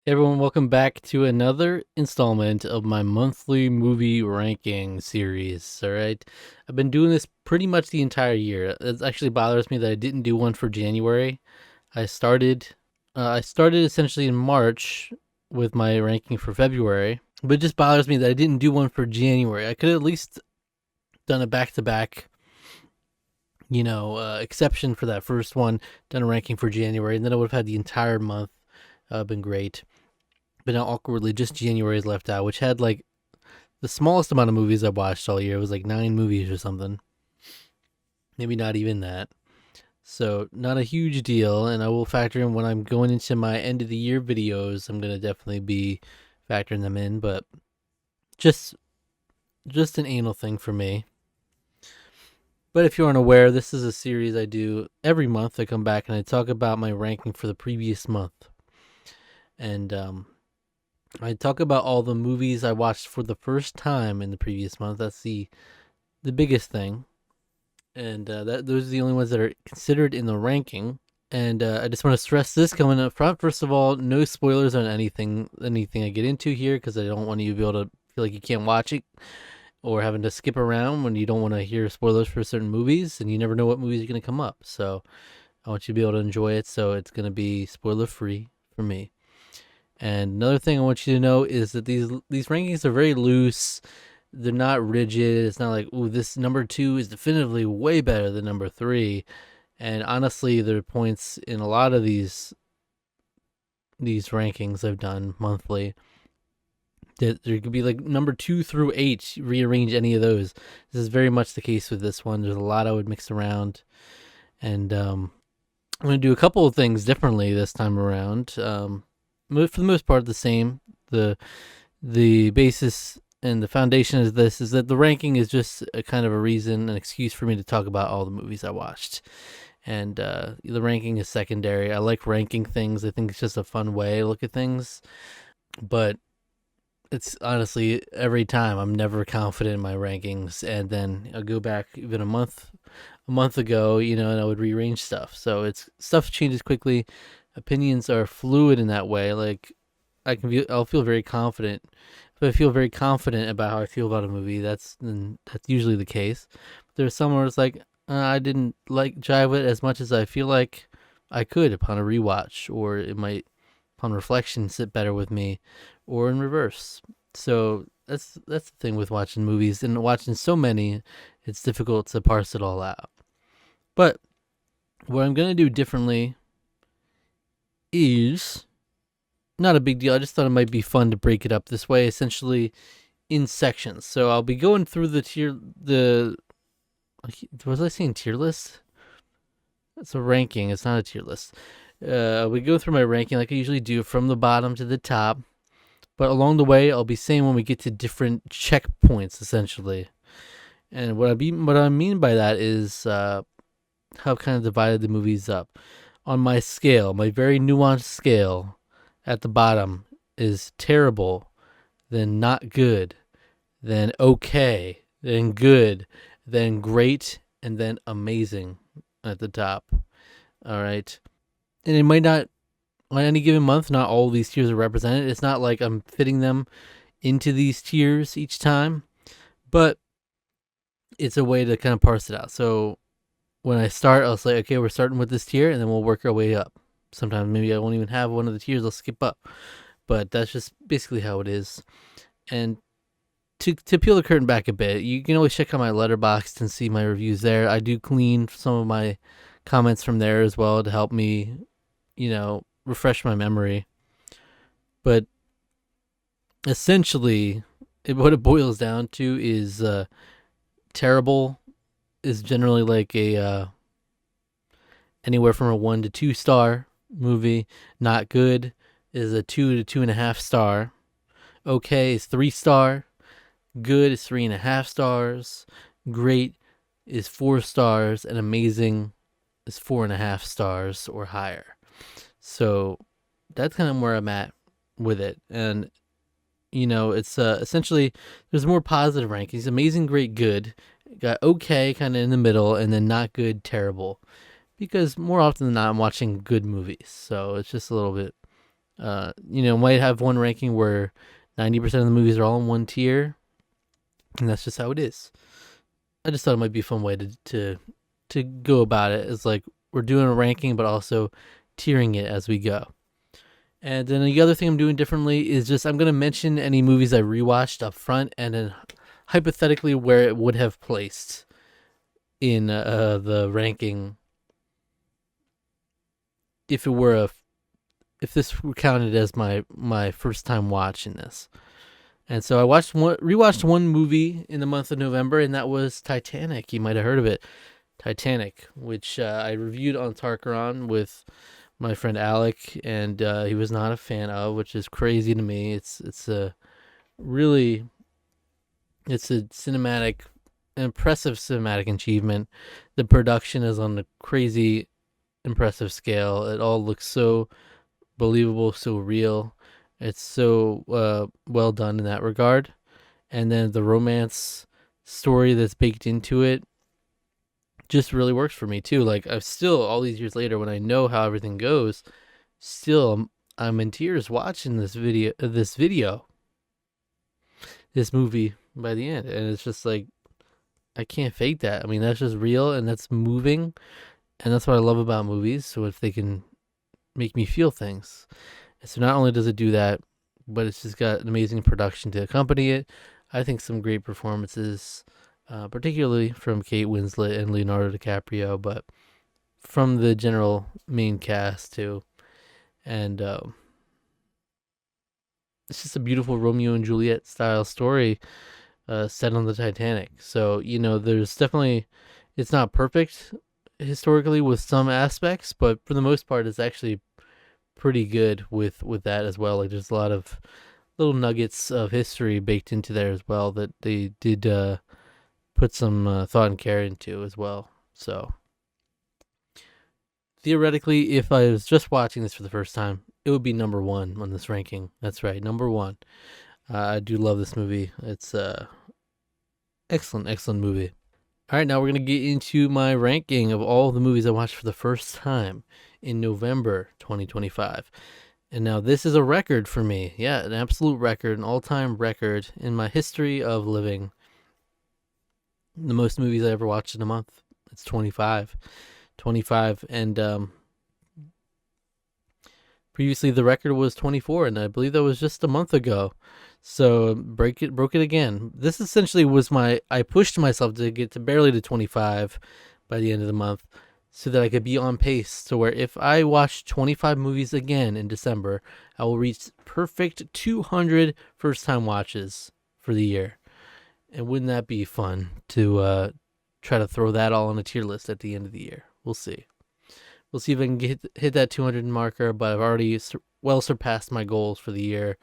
Hey everyone, welcome back to another installment of my monthly movie ranking series. All right, I've been doing this pretty much the entire year. It actually bothers me that I didn't do one for January. I started, I started essentially in March with my ranking for February, but it just bothers me that I didn't do one for January. I could at least done a back to back, exception for that first one, done a ranking for January, and then I would have had the entire month. Been great. But now awkwardly, just January is left out, which had like the smallest amount of movies I watched all year. It was like 9 movies or something. Maybe not even that. So not a huge deal. And I will factor in when I'm going into my end of the year videos. I'm gonna definitely be factoring them in, but just just an anal thing for me. But if you aren't aware, this is a series I do every month. I come back and I talk about my ranking for the previous month, and I talk about all the movies I watched for the first time in the previous month. That's the biggest thing, and that those are the only ones that are considered in the ranking. And I just want to stress this coming up front. First of all, no spoilers on anything I get into here because I don't want you to be able to feel like you can't watch it or having to skip around when you don't want to hear spoilers for certain movies, and you never know what movies are going to come up. So I want you to be able to enjoy it. So it's going to be spoiler free for me. And another thing I want you to know is that these rankings are very loose. They're not rigid. It's not like, ooh, this number 2 is definitively way better than number 3. And honestly, there are points in a lot of these rankings I've done monthly that there could be like number 2 through 8. Rearrange any of those. This is very much the case with this one. There's a lot I would mix around, and I'm gonna do a couple of things differently this time around. For the most part, the same. The basis and the foundation of this is that the ranking is just a kind of a reason, an excuse for me to talk about all the movies I watched. And the ranking is secondary. I like ranking things. I think it's just a fun way to look at things. But it's honestly every time I'm never confident in my rankings, and then I'll go back even a month ago, and I would rearrange stuff. So it's stuff changes quickly. Opinions are fluid in that way. Like I'll feel very confident. If I feel very confident about how I feel about a movie, that's usually the case. But there's some where it's like I didn't like jive it as much as I feel like I could upon a rewatch, or it might upon reflection sit better with me, or in reverse. So that's the thing with watching movies and watching so many. It's difficult to parse it all out. But what I'm gonna do differently is not a big deal. I just thought it might be fun to break it up this way, essentially in sections. So I'll be going through the was I saying tier list? It's a ranking. It's not a tier list. We go through my ranking like I usually do, from the bottom to the top. But along the way, I'll be saying when we get to different checkpoints, essentially. And what I mean by that is how I've kind of divided the movies up. On my scale, my very nuanced scale, at the bottom is terrible, then not good, then okay, then good, then great, and then amazing at the top. All right. And it might not, on any given month, not all of these tiers are represented. It's not like I'm fitting them into these tiers each time, but it's a way to kind of parse it out. So when I start, I'll say, okay, we're starting with this tier, and then we'll work our way up. Sometimes maybe I won't even have one of the tiers, I'll skip up. But that's just basically how it is. And to peel the curtain back a bit, you can always check out my Letterboxd and see my reviews there. I do clean some of my comments from there as well to help me, refresh my memory. But essentially, what it boils down to is terrible is generally like a anywhere from a 1 to 2 star movie. Not good is a 2 to 2.5 star. Okay is 3 star. Good is 3.5 stars. Great is 4 stars, and amazing is 4.5 stars or higher. So that's kind of where I'm at with it. And it's essentially there's more positive rankings: amazing, great, good. Got okay, kind of in the middle, and then not good, terrible. Because more often than not, I'm watching good movies, so it's just a little bit Might have one ranking where 90% of the movies are all in one tier, and that's just how it is. I just thought it might be a fun way to go about it. It's like we're doing a ranking, but also tiering it as we go. And then the other thing I'm doing differently is just I'm going to mention any movies I rewatched up front, and then hypothetically where it would have placed in the ranking if if this were counted as my first time watching this. And so I rewatched one movie in the month of November, and that was Titanic. You might have heard of it, Titanic, which I reviewed on Tarkaron with my friend Alec, and he was not a fan of, which is crazy to me. It's a really an impressive cinematic achievement. The production is on a crazy impressive scale. It all looks so believable, so real. It's so well done in that regard. And then the romance story that's baked into it just really works for me too. Like I've still all these years later, when I know how everything goes, still I'm in tears watching this movie by the end, and it's just like I can't fake that. I mean, that's just real and that's moving, and that's what I love about movies. So if they can make me feel things, and so not only does it do that, but it's just got an amazing production to accompany it. I think some great performances, particularly from Kate Winslet and Leonardo DiCaprio, but from the general main cast too. And it's just a beautiful Romeo and Juliet style story set on the Titanic. So, there's definitely, it's not perfect historically with some aspects, but for the most part, it's actually pretty good with that as well. Like there's a lot of little nuggets of history baked into there as well that they did put some thought and care into as well. So theoretically, if I was just watching this for the first time, it would be number one on this ranking. That's right, number one. I do love this movie. It's excellent movie. All right, now we're going to get into my ranking of all the movies I watched for the first time in November 2025. And now this is a record for me. Yeah, an absolute record, an all-time record in my history of living. The most movies I ever watched in a month. It's 25. And previously the record was 24, and I believe that was just a month ago. So broke it again. This essentially was I pushed myself to get to barely to 25 by the end of the month, so that I could be on pace to where if I watch 25 movies again in December, I will reach perfect 200 first time watches for the year. And wouldn't that be fun to try to throw that all on a tier list at the end of the year? We'll see. We'll see if I can hit that 200 marker, but I've already well surpassed my goals for the year.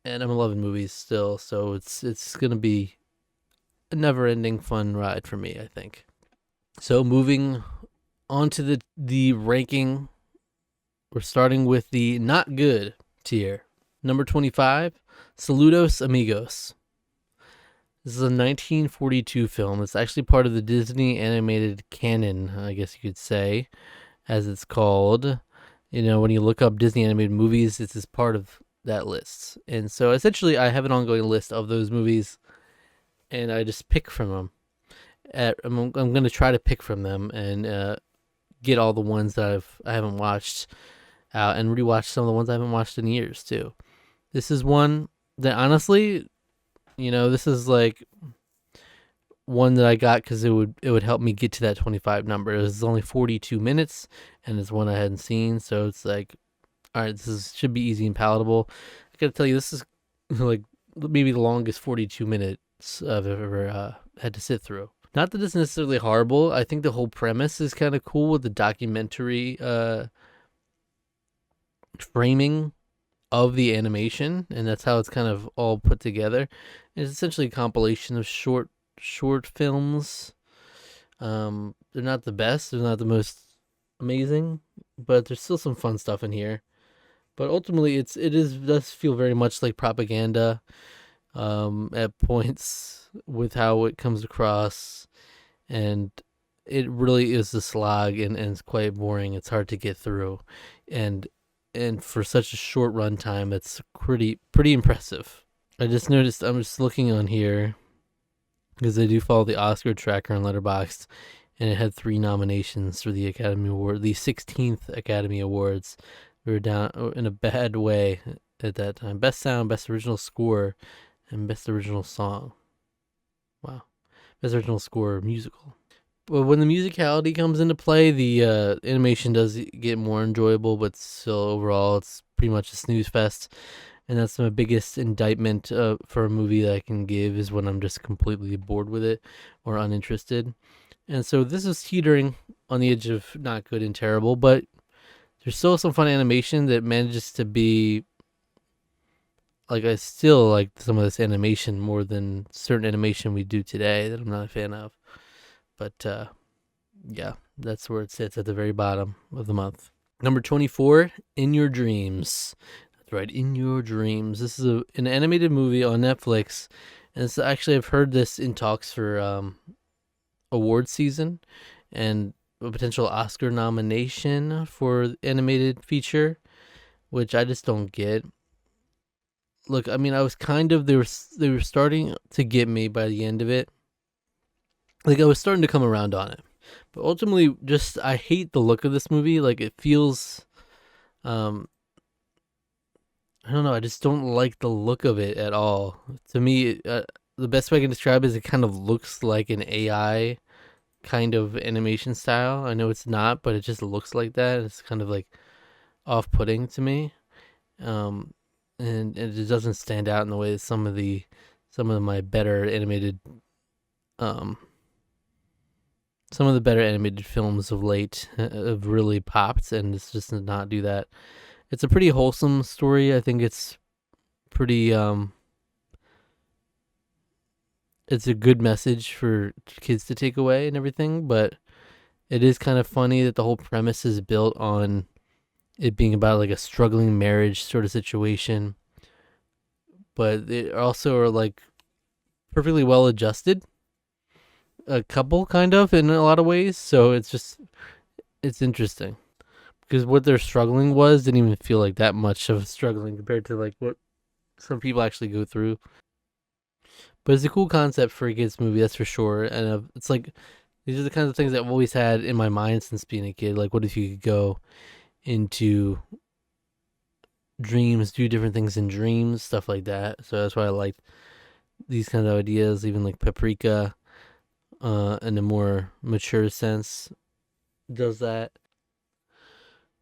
And I'm loving movies still, so it's gonna be a never-ending fun ride for me, I think. So moving on to the ranking, we're starting with the not good tier. Number 25, Saludos Amigos. This is a 1942 film. It's actually part of the Disney animated canon, I guess you could say, as it's called. When you look up Disney animated movies, it's part of that list. And so essentially I have an ongoing list of those movies, and I just pick from them. I'm going to try to pick from them and get all the ones that I haven't watched out, and rewatch some of the ones I haven't watched in years too. This is one that honestly, this is like one that I got because it would help me get to that 25 number. It was only 42 minutes, and it's one I hadn't seen, so it's like, all right, should be easy and palatable. I gotta tell you, this is like maybe the longest 42 minutes I've ever had to sit through. Not that it's necessarily horrible. I think the whole premise is kind of cool with the documentary framing of the animation, and that's how it's kind of all put together. It's essentially a compilation of short films. They're not the best. They're not the most amazing, but there's still some fun stuff in here. But ultimately, it does feel very much like propaganda at points with how it comes across, and it really is a slog, and it's quite boring. It's hard to get through, and and for such a short run time, it's pretty impressive. I just noticed, I'm just looking on here because I do follow the Oscar tracker on Letterboxd, and it had 3 nominations for the Academy Award, the 16th Academy Awards. We were down in a bad way at that time. Best Sound, Best Original Score, and Best Original Song. Wow. Best Original Score Musical. But when the musicality comes into play, the animation does get more enjoyable, but still overall it's pretty much a snooze fest. And that's my biggest indictment for a movie that I can give, is when I'm just completely bored with it or uninterested. And so this is teetering on the edge of not good and terrible, but there's still some fun animation that manages to be, like, I still like some of this animation more than certain animation we do today that I'm not a fan of. But yeah, that's where it sits, at the very bottom of the month. Number 24, In Your Dreams. That's right, In Your Dreams. This is an animated movie on Netflix. And it's actually, I've heard this in talks for award season and a potential Oscar nomination for animated feature, which I just don't get. Look, I mean, I was kind of, they were starting to get me by the end of it. Like, I was starting to come around on it. But ultimately, just, I hate the look of this movie. Like, it feels, I don't know, I just don't like the look of it at all. To me, the best way I can describe it is it kind of looks like an AI kind of animation style. I know it's not, but it just looks like that. It's kind of like off-putting to me. And it just doesn't stand out in the way that some of my better animated some of the better animated films of late have really popped, and this just does not do that. It's a pretty wholesome story. I think it's pretty it's a good message for kids to take away and everything, but it is kind of funny that the whole premise is built on it being about like a struggling marriage sort of situation, but they also are like perfectly well adjusted, a couple kind of in a lot of ways. So it's interesting because what they're struggling didn't even feel like that much of struggling compared to like what some people actually go through. But it's a cool concept for a kids movie, that's for sure. And it's like, these are the kinds of things that I've always had in my mind since being a kid. Like, what if you could go into dreams, do different things in dreams, stuff like that. So that's why I like these kind of ideas, even like Paprika, in a more mature sense, does that.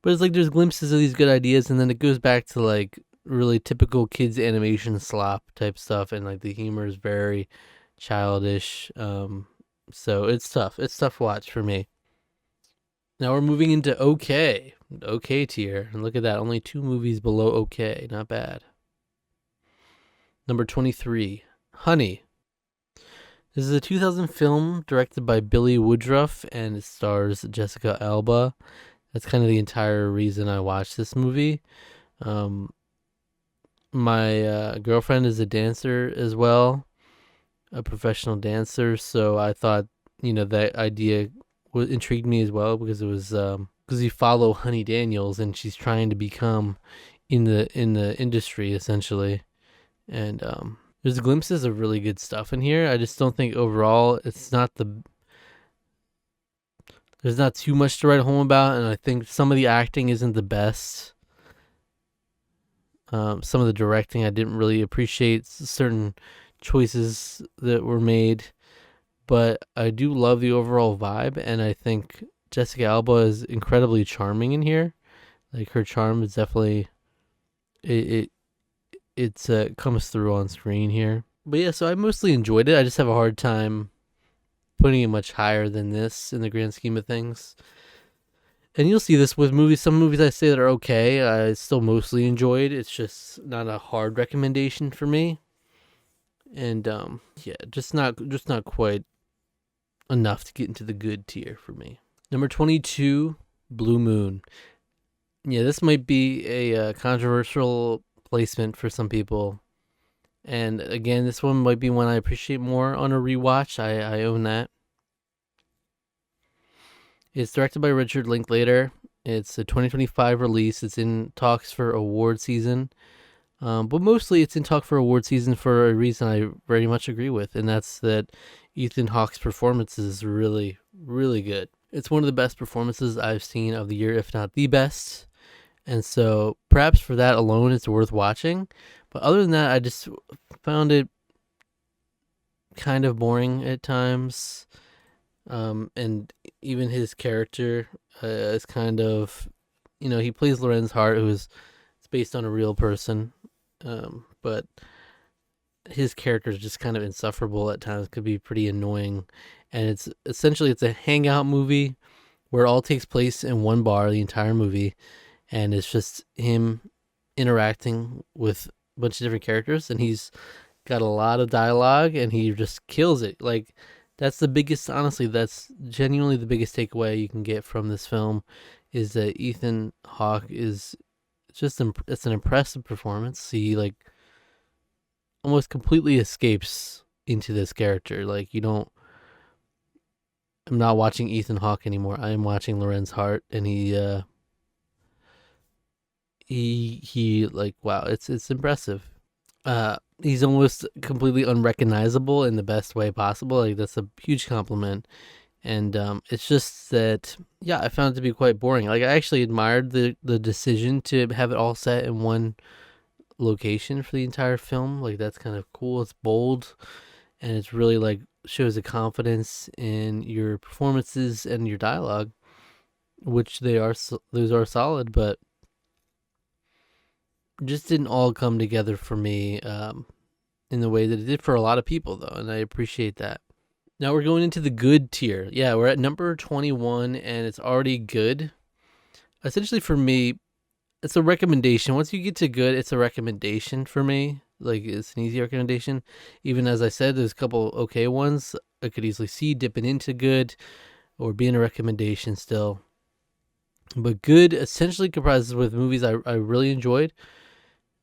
But it's like there's glimpses of these good ideas, and then it goes back to like really typical kids animation slop type stuff, and like the humor is very childish. So it's tough. It's tough watch for me. Now we're moving into OK tier, and look at that, only 2 movies below OK, not bad. Number 23, Honey. This is a 2000 film directed by Billy Woodruff, and it stars Jessica Alba. That's kind of the entire reason I watched this movie. My girlfriend is a dancer as well, a professional dancer, so I thought, that idea intrigued me as well, because it was because you follow Honey Daniels, and she's trying to become in the industry essentially, and there's glimpses of really good stuff in here. I just don't think overall there's not too much to write home about, and I think some of the acting isn't the best. Some of the directing I didn't really appreciate, certain choices that were made, but I do love the overall vibe, and I think Jessica Alba is incredibly charming in here. Like, her charm is definitely it comes through on screen here. But yeah, so I mostly enjoyed it. I just have a hard time putting it much higher than this in the grand scheme of things. And you'll see this with movies. Some movies I say that are okay, I still mostly enjoyed. It's just not a hard recommendation for me. And yeah, just not quite enough to get into the good tier for me. Number 22, Blue Moon. Yeah, this might be a controversial placement for some people. And again, this one might be one I appreciate more on a rewatch. I own that. It's directed by Richard Linklater, It's a 2025 release. It's in talks for award season. But mostly it's in talk for award season for a reason I very much agree with, and that's that Ethan Hawke's performance is really, really good. It's one of the best performances I've seen of the year, if not the best. And so perhaps for that alone, it's worth watching. But other than that, I just found it kind of boring at times. And even his character is kind of, he plays Lorenz Hart, who is it's based on a real person. But his character is just kind of insufferable at times, could be pretty annoying. And it's a hangout movie where it all takes place in one bar the entire movie, and it's just him interacting with a bunch of different characters, and he's got a lot of dialogue, and he just kills it. Like, that's the biggest, honestly, that's genuinely the biggest takeaway you can get from this film, is that Ethan Hawke is just it's an impressive performance. He like almost completely escapes into this character. Like, I'm not watching Ethan Hawke anymore. I am watching Lorenz Hart, and he like, wow, it's impressive. He's almost completely unrecognizable in the best way possible. Like, that's a huge compliment. And it's just that, yeah, I found it to be quite boring. Like, I actually admired the decision to have it all set in one location for the entire film. Like, that's kind of cool. It's bold, and it's really like shows a confidence in your performances and your dialogue, which those are solid, but just didn't all come together for me in the way that it did for a lot of people, though, and I appreciate that. Now we're going into the good tier. Yeah, we're at number 21, and it's already good. Essentially, for me, it's a recommendation. Once you get to good, it's a recommendation for me. Like, it's an easy recommendation. Even as I said, there's a couple okay ones I could easily see dipping into good or being a recommendation still. But good essentially comprises with movies I really enjoyed.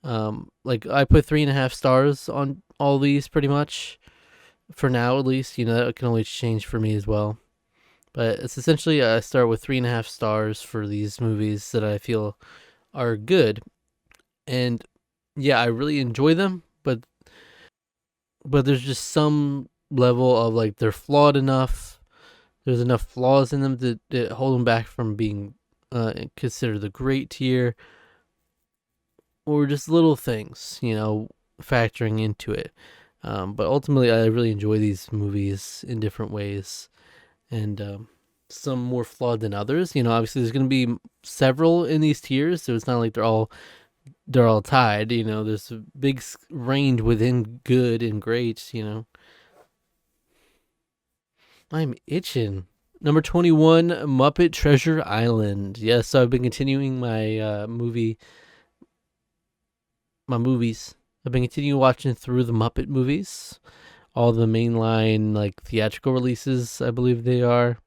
Like, I put 3.5 stars on all these pretty much. For now, at least, that can always change for me as well. But it's essentially, I start with 3.5 stars for these movies that I feel are good. And yeah, I really enjoy them, but there's just some level of, like, they're flawed enough. There's enough flaws in them that hold them back from being considered the great tier, or just little things, factoring into it. But ultimately, I really enjoy these movies in different ways, and some more flawed than others. Obviously, there's going to be several in these tiers, so it's not like they're all tied. There's a big range within good and great. I'm itching. Number 21, Muppet Treasure Island. Yes, so I've been continuing my movies. I've been continuing watching through the Muppet movies, all the mainline, like, theatrical releases, I believe they are.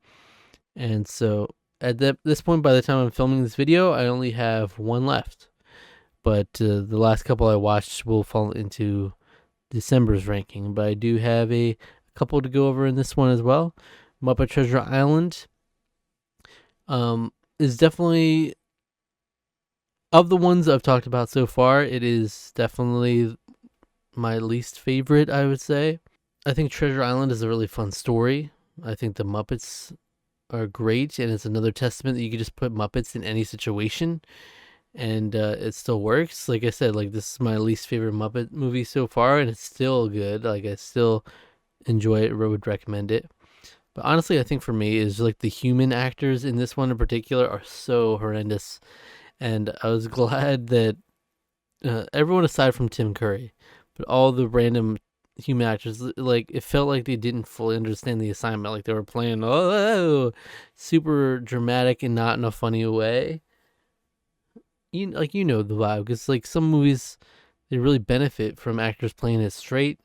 And so at this point, by the time I'm filming this video, I only have one left. But the last couple I watched will fall into December's ranking. But I do have a couple to go over in this one as well. Muppet Treasure Island is definitely, of the ones I've talked about so far, it is definitely my least favorite, I would say. I think Treasure Island is a really fun story. I think the Muppets are great, and it's another testament that you can just put Muppets in any situation, and it still works. Like I said, like, this is my least favorite Muppet movie so far, and it's still good. Like, I still enjoy it, would recommend it. But honestly, I think for me is, like, the human actors in this one in particular are so horrendous. And I was glad that everyone aside from Tim Curry, but all the random human actors, like, it felt like they didn't fully understand the assignment. Like, they were playing, super dramatic and not in a funny way. The vibe, because, like, some movies, they really benefit from actors playing it straight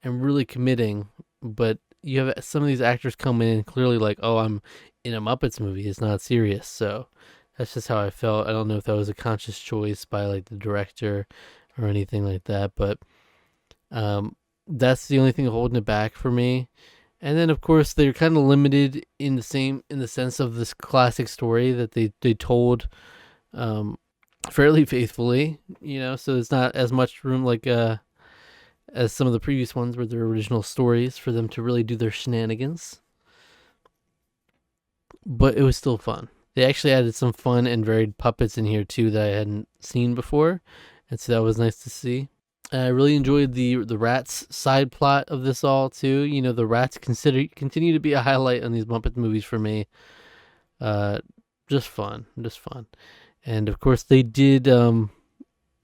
and really committing, but you have some of these actors come in and clearly, like, oh, I'm in a Muppets movie, it's not serious. So that's just how I felt. I don't know if that was a conscious choice by, like, the director or anything like that, but that's the only thing holding it back for me. And then of course they're kind of limited in the sense of this classic story that they told um, fairly faithfully, so it's not as much room like as some of the previous ones were their original stories for them to really do their shenanigans. But it was still fun. They actually added some fun and varied puppets in here too that I hadn't seen before, and so that was nice to see. I really enjoyed the rats side plot of this all too. The rats continue to be a highlight on these Muppet movies for me. Uh, just fun, and of course they did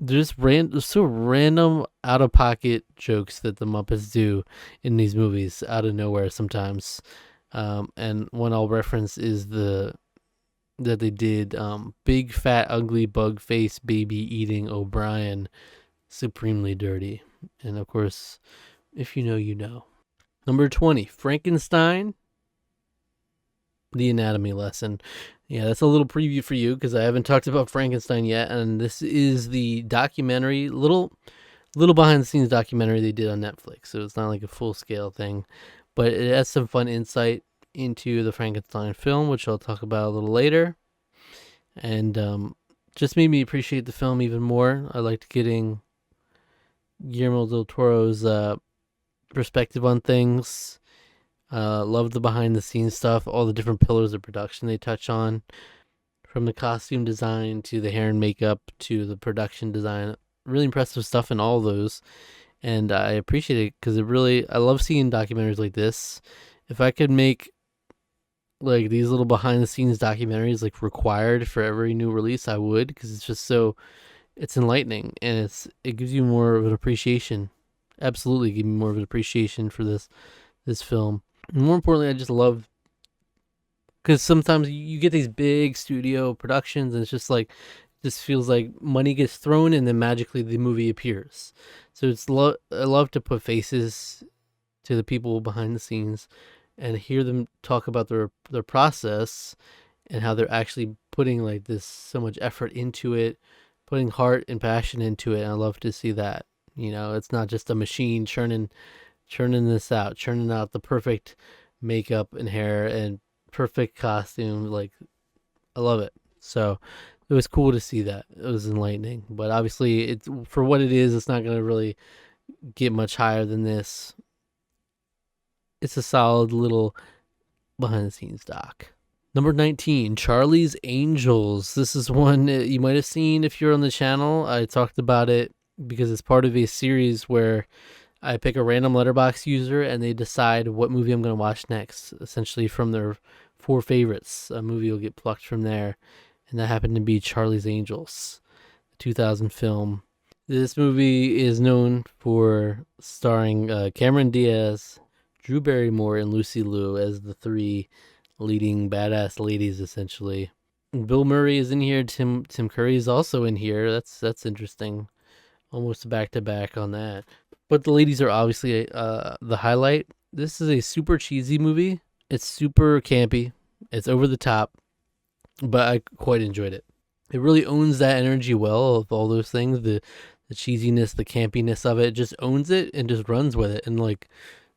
just so random out of pocket jokes that the Muppets do in these movies out of nowhere sometimes. And one I'll reference is that they did big fat ugly bug face baby eating O'Brien supremely dirty. And of course, if you know, you know. Number 20, Frankenstein, the anatomy lesson. Yeah, that's a little preview for you because I haven't talked about Frankenstein yet, and this is the documentary, little behind the scenes documentary they did on Netflix. So it's not like a full scale thing, but it has some fun insight into the Frankenstein film, which I'll talk about a little later, and just made me appreciate the film even more. I liked getting Guillermo del Toro's perspective on things. Love the behind the scenes stuff, all the different pillars of production they touch on, from the costume design to the hair and makeup to the production design. Really impressive stuff in all those, and I appreciate it because I love seeing documentaries like this. If I could make like these little behind the scenes documentaries like required for every new release, I would, because it's just it's enlightening and it gives you more of an appreciation. Absolutely give me more of an appreciation for this film. And more importantly, I just love, because sometimes you get these big studio productions and it's just like, this feels like money gets thrown and then magically the movie appears. So I love to put faces to the people behind the scenes and hear them talk about their process and how they're actually putting like this so much effort into it, putting heart and passion into it. And I love to see that. It's not just a machine churning this out, churning out the perfect makeup and hair and perfect costume. Like, I love it. So it was cool to see that. It was enlightening. But obviously, it's for what it is, it's not going to really get much higher than this. It's a solid little behind the scenes doc. Number 19, Charlie's Angels. This is one you might have seen if you're on the channel. I talked about it because it's part of a series where I pick a random Letterboxd user and they decide what movie I'm going to watch next. Essentially from their 4 favorites, a movie will get plucked from there. And that happened to be Charlie's Angels, the 2000 film. This movie is known for starring Cameron Diaz, Drew Barrymore, and Lucy Liu as the 3 leading badass ladies, essentially. Bill Murray is in here. Tim Curry is also in here. That's interesting. Almost back to back on that. But the ladies are obviously the highlight. This is a super cheesy movie. It's super campy. It's over the top, but I quite enjoyed it. It really owns that energy well of all those things. The cheesiness, the campiness of it, just owns it and just runs with it. And like,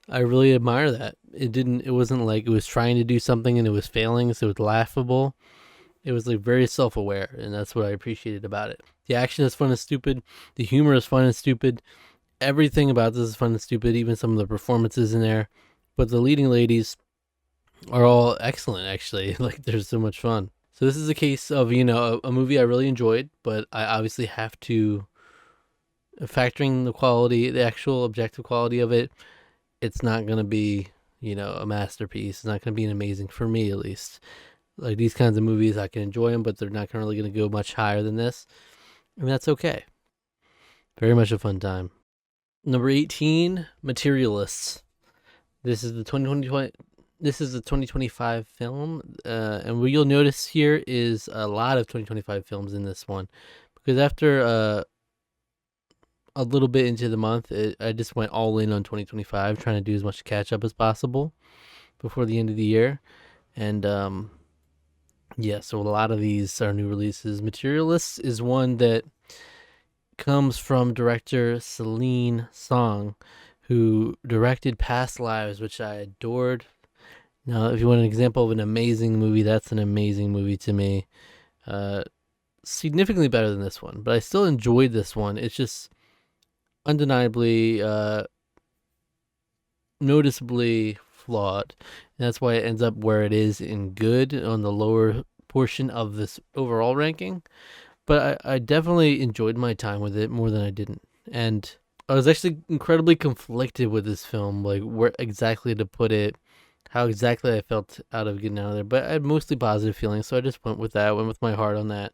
I really admire that. It wasn't like it was trying to do something and it was failing, so it's laughable. It was like very self-aware, and that's what I appreciated about it. The action is fun and stupid. The humor is fun and stupid. Everything about this is fun and stupid, even some of the performances in there. But the leading ladies are all excellent, actually. Like, they're so much fun. So this is a case of, a movie I really enjoyed, but I obviously have to, factoring the quality, the actual objective quality of it, it's not going to be, a masterpiece. It's not going to be an amazing, for me at least. Like, these kinds of movies, I can enjoy them, but they're not really going to go much higher than this. And that's okay. Very much a fun time. Number 18, Materialists. This is the 2025 film. And what you'll notice here is a lot of 2025 films in this one. Because after a little bit into the month, I just went all in on 2025, trying to do as much catch up as possible before the end of the year. And so a lot of these are new releases. Materialists is one that comes from director Celine Song, who directed Past Lives, which I adored. Now, if you want an example of an amazing movie, that's an amazing movie to me. Uh, Significantly better than this one, but I still enjoyed this one. It's just undeniably, noticeably flawed. And that's why it ends up where it is in good on the lower portion of this overall ranking. But I definitely enjoyed my time with it more than I didn't. And I was actually incredibly conflicted with this film, like where exactly to put it, how exactly I felt out of getting out of there. But I had mostly positive feelings, so I just went with that, went with my heart on that.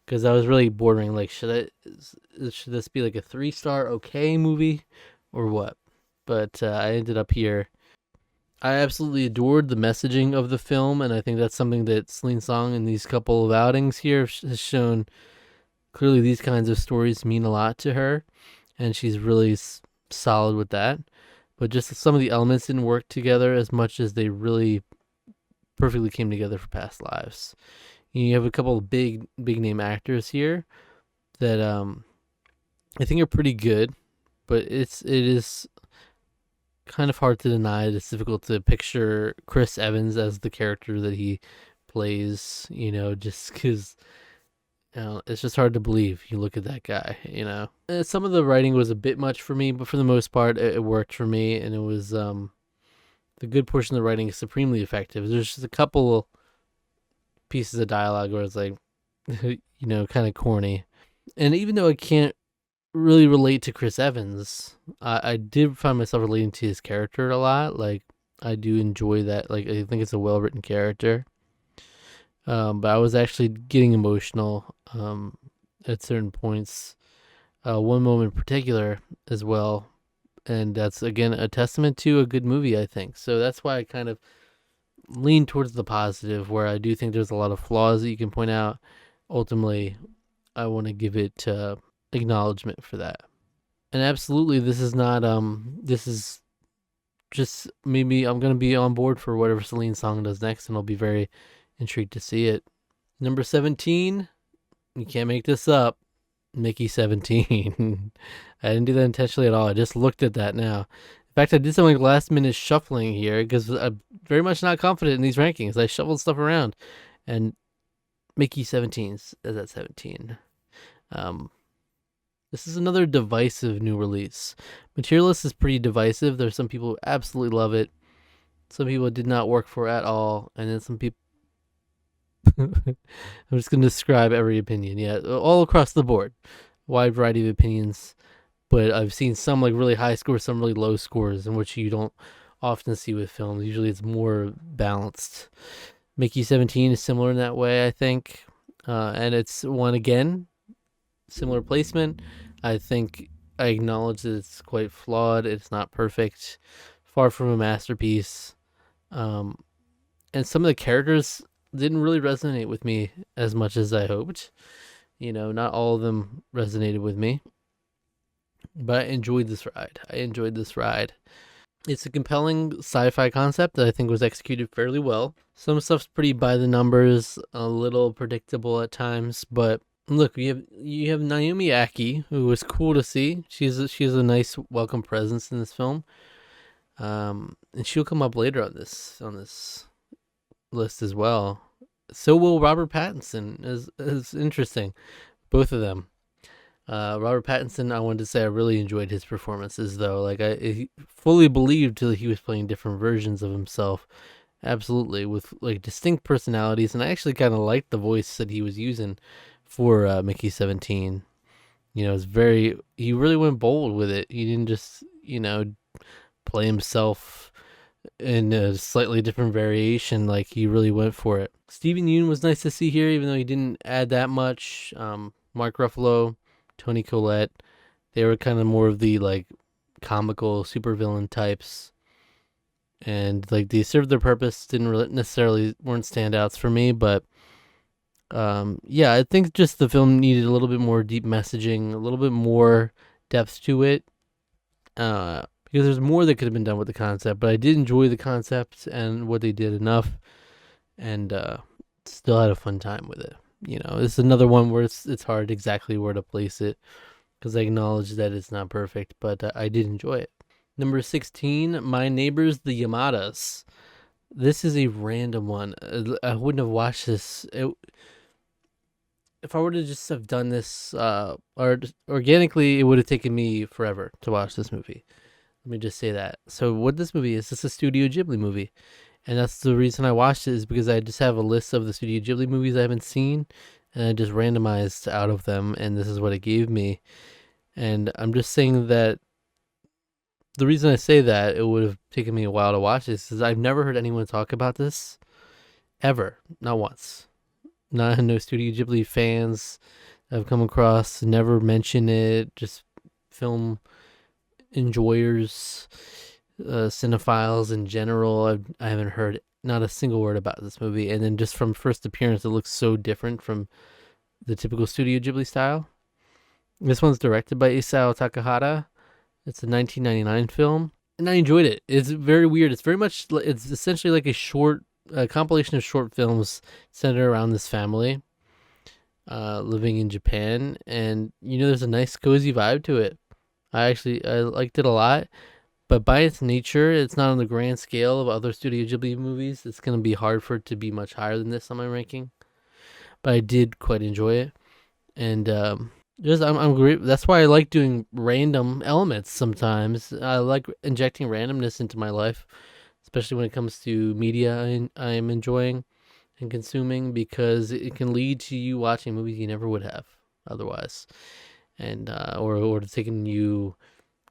Because I was really bordering, like, should this be like a 3-star okay movie or what? But I ended up here. I absolutely adored the messaging of the film, and I think that's something that Celine Song in these couple of outings here has shown. Clearly, these kinds of stories mean a lot to her, and she's really solid with that. But just some of the elements didn't work together as much as they really perfectly came together for Past Lives. You have a couple of big name actors here that I think are pretty good, but it is kind of hard to deny. It's difficult to picture Chris Evans as the character that he plays, just because it's just hard to believe. You look at that guy, Some of the writing was a bit much for me, but for the most part, it worked for me, and it was the good portion of the writing is supremely effective. There's just a couple pieces of dialogue where it's like, kind of corny. And even though I can't really relate to Chris Evans, I did find myself relating to his character a lot. Like, I do enjoy that. Like, I think it's a well written character. But I was actually getting emotional at certain points. One moment in particular as well. And that's, again, a testament to a good movie, I think. So that's why I kind of lean towards the positive, where I do think there's a lot of flaws that you can point out. Ultimately, I want to give it acknowledgement for that. And absolutely, this is not, this is just maybe I'm going to be on board for whatever Celine Song does next, and I'll be very intrigued to see it. Number 17, you can't make this up, Mickey 17. I didn't do that intentionally at all. I just looked at that now. In fact, I did some like last minute shuffling here because I'm very much not confident in these rankings. I shuffled stuff around, and Mickey 17 is at 17. This is another divisive new release. Materialist is pretty divisive. There's some people who absolutely love it. Some people it did not work for at all, and then some people. I'm just going to describe every opinion. Yeah, all across the board, wide variety of opinions. But I've seen some like really high scores, some really low scores, in which you don't often see with films. Usually, it's more balanced. Mickey 17 is similar in that way, I think, and it's one again, similar placement. I think I acknowledge that it's quite flawed. It's not perfect, far from a masterpiece, and some of the characters didn't really resonate with me as much as I hoped. Not all of them resonated with me, but I enjoyed this ride. It's a compelling sci-fi concept that I think was executed fairly well. Some stuff's pretty by the numbers, a little predictable at times, but look, you have Naomi Aki, who was cool to see. She's a nice welcome presence in this film, and she'll come up later on this list as well. So will Robert Pattinson. Is interesting, both of them. Robert Pattinson, I wanted to say I really enjoyed his performances, though. Like, I fully believed that he was playing different versions of himself, absolutely, with like distinct personalities, and I actually kind of liked the voice that he was using for Mickey 17. He really went bold with it. He didn't just play himself in a slightly different variation. Like, he really went for it. Steven Yeun was nice to see here, even though he didn't add that much. Mark Ruffalo, Toni Collette, they were kind of more of the like comical supervillain types, and like they served their purpose. Didn't really necessarily weren't standouts for me, but yeah, I think just the film needed a little bit more deep messaging, a little bit more depth to it, because there's more that could have been done with the concept. But I did enjoy the concept and what they did enough, and still had a fun time with it. It's another one where it's hard exactly where to place it, because I acknowledge that it's not perfect, but I did enjoy it. Number 16, My Neighbors the Yamadas. This is a random one. I wouldn't have watched this. If I were to just have done this or organically, it would have taken me forever to watch this movie. Let me just say that. So what this movie is, it's a Studio Ghibli movie. And that's the reason I watched it, is because I just have a list of the Studio Ghibli movies I haven't seen, and I just randomized out of them, and this is what it gave me. And I'm just saying that the reason I say that it would have taken me a while to watch this is I've never heard anyone talk about this ever, not once. Not no Studio Ghibli fans I've come across never mention it. Just film enjoyers, cinephiles in general. I haven't heard not a single word about this movie. And then just from first appearance, it looks so different from the typical Studio Ghibli style. This one's directed by Isao Takahata. It's a 1999 film, and I enjoyed it. It's very weird. It's essentially like a compilation of short films centered around this family living in Japan, and there's a nice cozy vibe to it. I liked it a lot, but by its nature, it's not on the grand scale of other Studio Ghibli movies. It's going to be hard for it to be much higher than this on my ranking, but I did quite enjoy it, and I'm great. That's why I like doing random elements sometimes. I like injecting randomness into my life, especially when it comes to media I am enjoying and consuming, because it can lead to you watching movies you never would have otherwise, and or taking you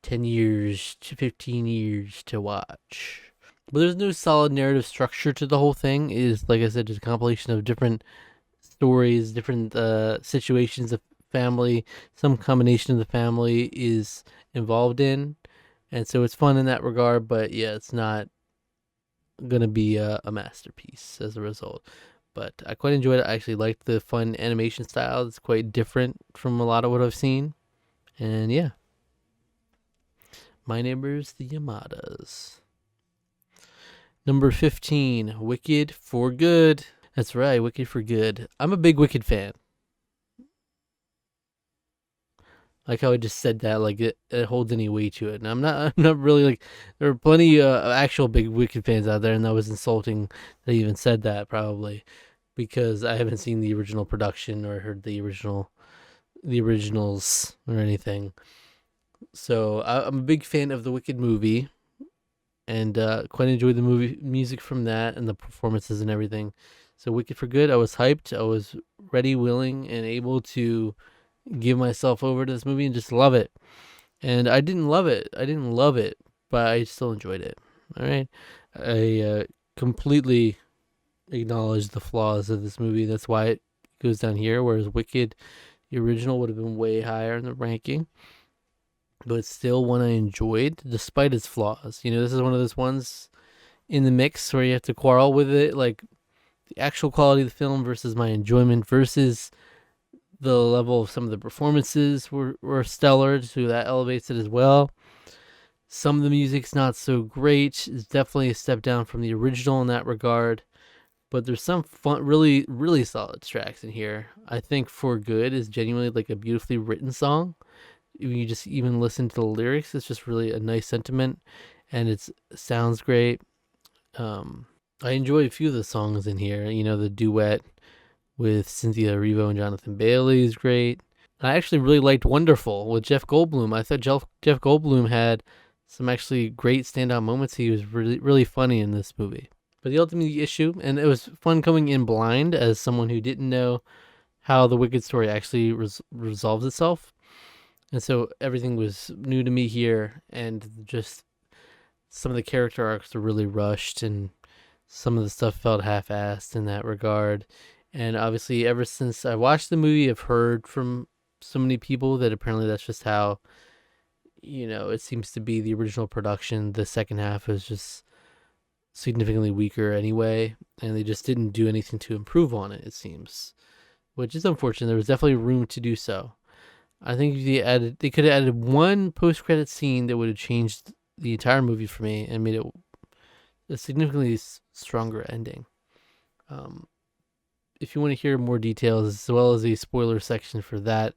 10 years to 15 years to watch. But there's no solid narrative structure to the whole thing. It is, like I said, just a compilation of different stories, different situations of family, some combination of the family is involved in, and so it's fun in that regard. But yeah, it's not gonna be a masterpiece as a result. But I quite enjoyed it. I actually liked the fun animation style. It's quite different from a lot of what I've seen, and yeah. My Neighbors the Yamadas. Number 15, Wicked for Good. That's right, Wicked for Good. I'm a big Wicked fan. Like how I just said that, like it holds any weight to it. And I'm not really like, there are plenty of actual big Wicked fans out there, and that was insulting that I even said that, probably because I haven't seen the original production or heard the originals or anything. So I'm a big fan of the Wicked movie, and quite enjoyed the movie music from that and the performances and everything. So Wicked for Good, I was hyped. I was ready, willing, and able to give myself over to this movie and just love it. And I didn't love it. But I still enjoyed it. All right. I completely acknowledge the flaws of this movie. That's why it goes down here, whereas Wicked, the original, would have been way higher in the ranking. But it's still one I enjoyed despite its flaws. This is one of those ones in the mix where you have to quarrel with it, like the actual quality of the film versus my enjoyment versus the level of some of the performances were stellar, so that elevates it as well. Some of the music's not so great. It's definitely a step down from the original in that regard. But there's some fun, really, really solid tracks in here. I think For Good is genuinely like a beautifully written song. If you just even listen to the lyrics, it's just really a nice sentiment, and it sounds great. I enjoy a few of the songs in here. The duet with Cynthia Erivo and Jonathan Bailey is great. I actually really liked Wonderful with Jeff Goldblum. I thought Jeff Goldblum had some actually great standout moments. He was really, really funny in this movie. But the ultimate issue, and it was fun coming in blind as someone who didn't know how the Wicked story actually resolves itself. And so everything was new to me here, and just some of the character arcs were really rushed, and some of the stuff felt half-assed in that regard. And obviously, ever since I watched the movie, I've heard from so many people that apparently that's just how, it seems to be the original production. The second half is just significantly weaker anyway, and they just didn't do anything to improve on it, it seems, which is unfortunate. There was definitely room to do so. I think they could have added one post-credit scene that would have changed the entire movie for me and made it a significantly stronger ending. If you want to hear more details as well as a spoiler section for that,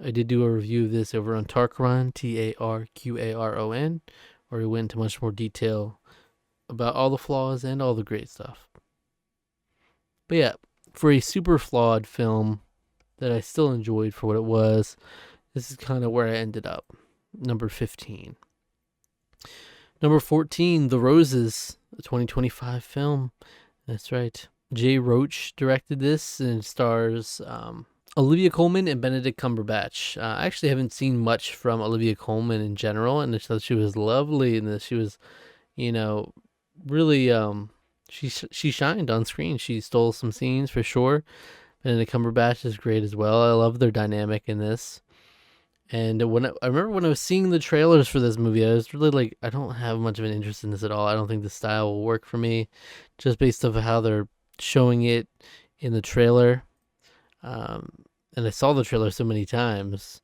I did do a review of this over on Tarkron, Tarqaron, where he went into much more detail about all the flaws and all the great stuff. But yeah, for a super flawed film that I still enjoyed for what it was, this is kind of where I ended up. Number 15. Number 14, The Roses, a 2025 film. That's right. Jay Roach directed this, and it stars Olivia Colman and Benedict Cumberbatch. I actually haven't seen much from Olivia Colman in general, and I thought she was lovely in this. She was, really, she shined on screen. She stole some scenes for sure. Benedict Cumberbatch is great as well. I love their dynamic in this. And I remember when I was seeing the trailers for this movie, I was really like, I don't have much of an interest in this at all. I don't think the style will work for me, just based off of how they're showing it in the trailer. And I saw the trailer so many times,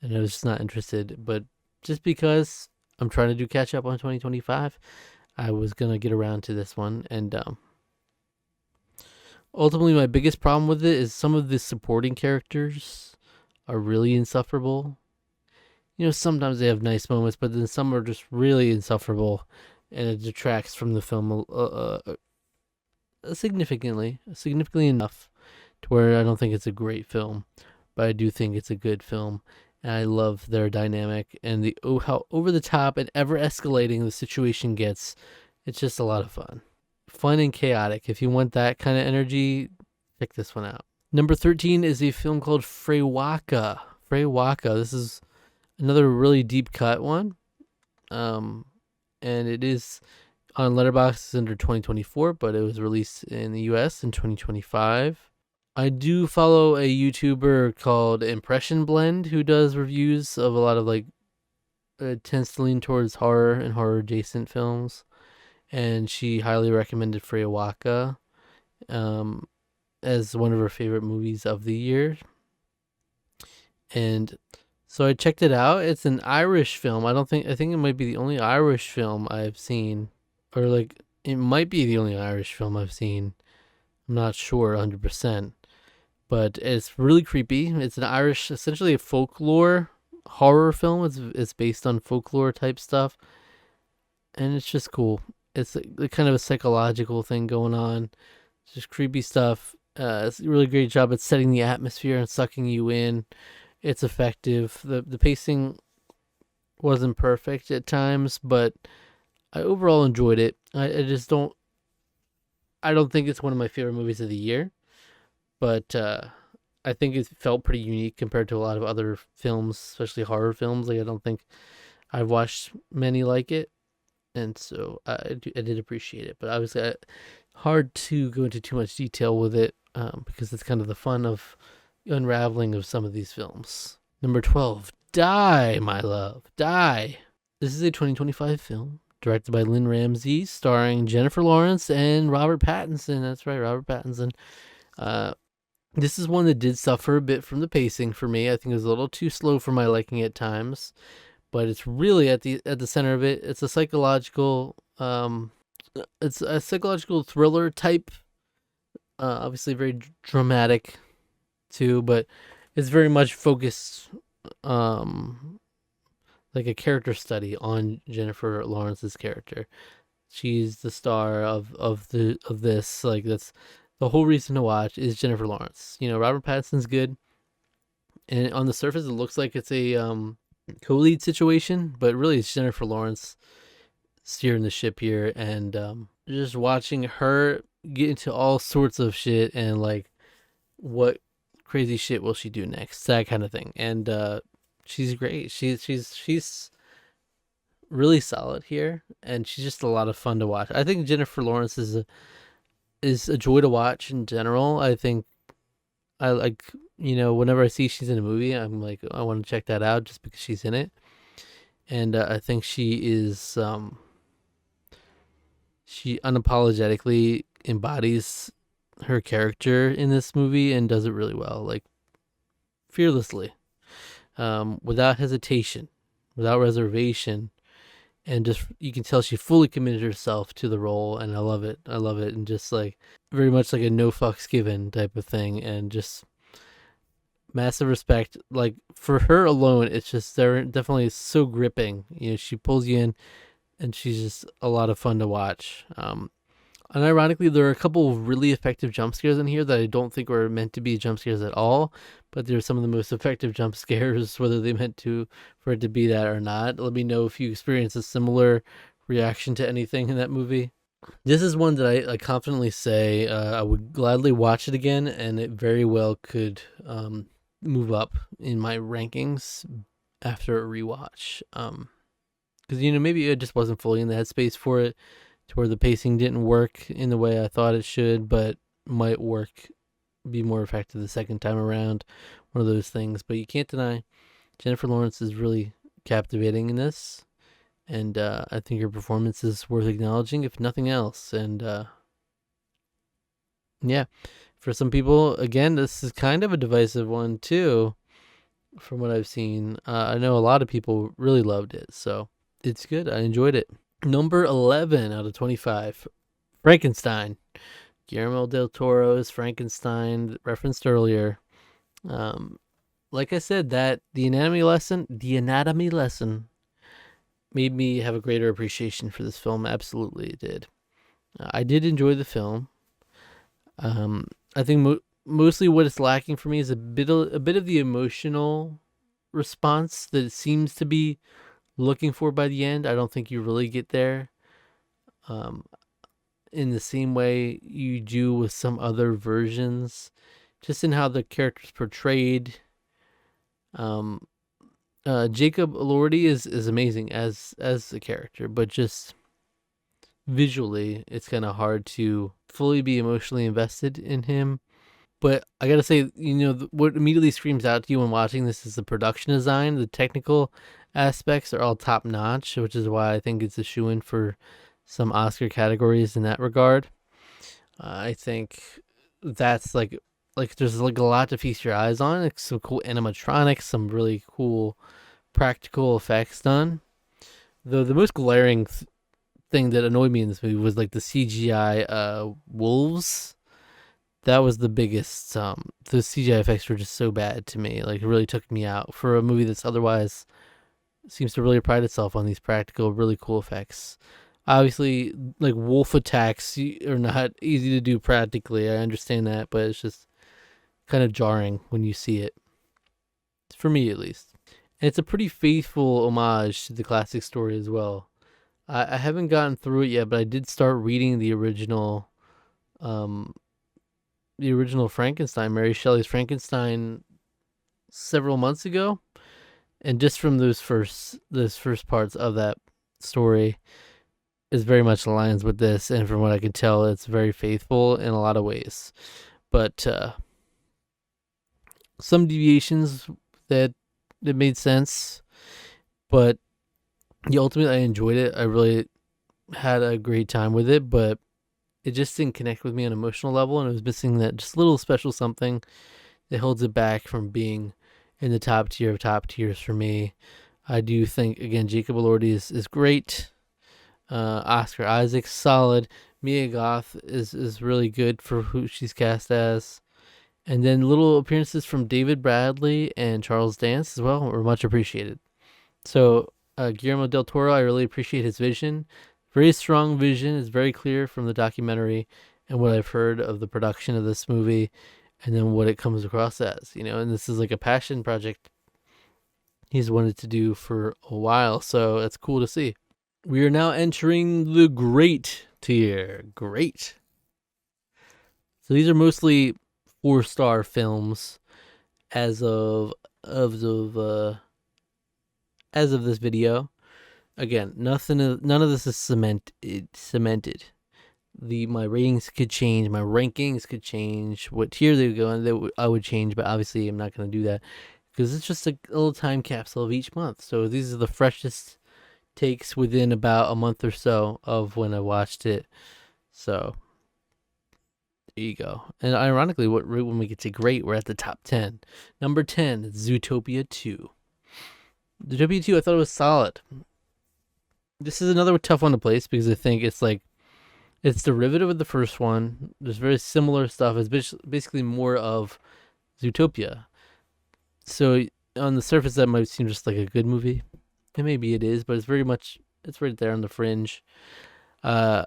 and I was just not interested. But just because I'm trying to do catch up on 2025, I was gonna get around to this one. And ultimately, my biggest problem with it is some of the supporting characters are really insufferable. Sometimes they have nice moments, but then some are just really insufferable, and it detracts from the film significantly enough to where I don't think it's a great film, but I do think it's a good film, and I love their dynamic and how over the top and ever escalating the situation gets. It's just a lot of fun and chaotic. If you want that kind of energy, check this one out. Number 13 is a film called Frewaka. This is another really deep cut one. And it is on Letterboxd under 2024, but it was released in the US in 2025. I do follow a YouTuber called Impression Blend who does reviews of a lot of tends to lean towards horror and horror adjacent films. And she highly recommended Frewaka as one of her favorite movies of the year. And so I checked it out. It's an Irish film. I think it might be the only Irish film I've seen. Or it might be the only Irish film I've seen. I'm not sure 100%. But it's really creepy. It's an Irish, essentially a folklore horror film. It's based on folklore type stuff. And it's just cool. It's kind of a psychological thing going on. It's just creepy stuff. It's a really great job at setting the atmosphere and sucking you in. It's effective. The pacing wasn't perfect at times, but I overall enjoyed it. I don't think it's one of my favorite movies of the year, but I think it felt pretty unique compared to a lot of other films, especially horror films. I don't think I've watched many like it, and so I did appreciate it. But obviously, hard to go into too much detail with it because it's kind of the fun of unraveling of some of these films. Number 12, Die, my love, Die. This is a 2025 film directed by Lynn Ramsey, starring Jennifer Lawrence and Robert Pattinson. That's right, Robert Pattinson. This is one that did suffer a bit from the pacing for me. I think it was a little too slow for my liking at times, but it's really at the center of it. It's a psychological thriller type. Obviously very dramatic too, but it's very much focused like a character study on Jennifer Lawrence's character. She's the star of this. That's the whole reason to watch is Jennifer Lawrence. Robert Pattinson's good, and on the surface it looks like it's a co-lead situation, but really it's Jennifer Lawrence steering the ship here, and just watching her get into all sorts of shit and what crazy shit will she do next, that kind of thing. And she's great. She's really solid here, and she's just a lot of fun to watch. I think Jennifer Lawrence is a joy to watch in general. I think I whenever I see she's in a movie, I'm like, I want to check that out just because she's in it. And I think she is she unapologetically embodies her character in this movie and does it really well, fearlessly, without hesitation, without reservation, and just you can tell she fully committed herself to the role, and I love it, and just very much like a no fucks given type of thing, and just massive respect. For her alone, it's just definitely so gripping. She pulls you in and she's just a lot of fun to watch. And ironically, there are a couple of really effective jump scares in here that I don't think were meant to be jump scares at all, but they're some of the most effective jump scares, whether they meant to for it to be that or not. Let me know if you experience a similar reaction to anything in that movie. This is one that I confidently say I would gladly watch it again, and it very well could move up in my rankings after a rewatch. Because maybe it just wasn't fully in the headspace for it, to where the pacing didn't work in the way I thought it should, but might be more effective the second time around. One of those things, but you can't deny Jennifer Lawrence is really captivating in this, and I think her performance is worth acknowledging, if nothing else. And yeah, for some people, again, this is kind of a divisive one too, from what I've seen. I know a lot of people really loved it, so it's good. I enjoyed it. Number 11 out of 25, Frankenstein. Guillermo del Toro's Frankenstein, referenced earlier. Like I said, that the anatomy lesson made me have a greater appreciation for this film. Absolutely, it did. I did enjoy the film. I think mostly what it's lacking for me is a bit of the emotional response that it seems to be looking for by the end. I don't think you really get there in the same way you do with some other versions, just in how the character's portrayed. Jacob Elordi is amazing as a character, but just visually, it's kind of hard to fully be emotionally invested in him. But I gotta say, what immediately screams out to you when watching this is the production design. The technical aspects are all top notch, which is why I think it's a shoo-in for some Oscar categories in that regard. I think that's like there's like a lot to feast your eyes on. Like some cool animatronics, some really cool practical effects done. Though the most glaring thing that annoyed me in this movie was like the CGI wolves. That was the biggest. The CGI effects were just so bad to me. Like, it really took me out for a movie that's otherwise seems to really pride itself on these practical, really cool effects. Obviously, like wolf attacks are not easy to do practically. I understand that, but it's just kind of jarring when you see it. For me, at least. And it's a pretty faithful homage to the classic story as well. I haven't gotten through it yet, but I did start reading the original Frankenstein, Mary Shelley's Frankenstein, several months ago, and just from those first parts of that story is very much aligns with this, and from what I can tell, it's very faithful in a lot of ways. But some deviations that made sense, but ultimately I enjoyed it. I really had a great time with it, but it just didn't connect with me on an emotional level, and it was missing that just little special something that holds it back from being in the top tier of top tiers for me. I do think, again, Jacob Elordi is great. Oscar Isaac's solid. Mia Goth is really good for who she's cast as. And then little appearances from David Bradley and Charles Dance as well were much appreciated. So Guillermo del Toro, I really appreciate his vision. Very strong vision. It's very clear from the documentary and what I've heard of the production of this movie, and then what it comes across as, and this is like a passion project he's wanted to do for a while, so it's cool to see. We are now entering the great tier. Great. So these are mostly 4-star films as of this video. Again, none of this is cemented. My ratings could change, my rankings could change, what tier they would go in, I would change, but obviously I'm not going to do that because it's just a little time capsule of each month. So these are the freshest takes within about a month or so of when I watched it. So there you go. And ironically, when we get to great, we're at the top 10. Number 10, Zootopia 2. Zootopia 2, I thought it was solid. This is another tough one to place because I think it's derivative of the first one. There's very similar stuff. It's basically more of Zootopia. So on the surface, that might seem just like a good movie. And maybe it is, but it's very much It's right there on the fringe. Uh,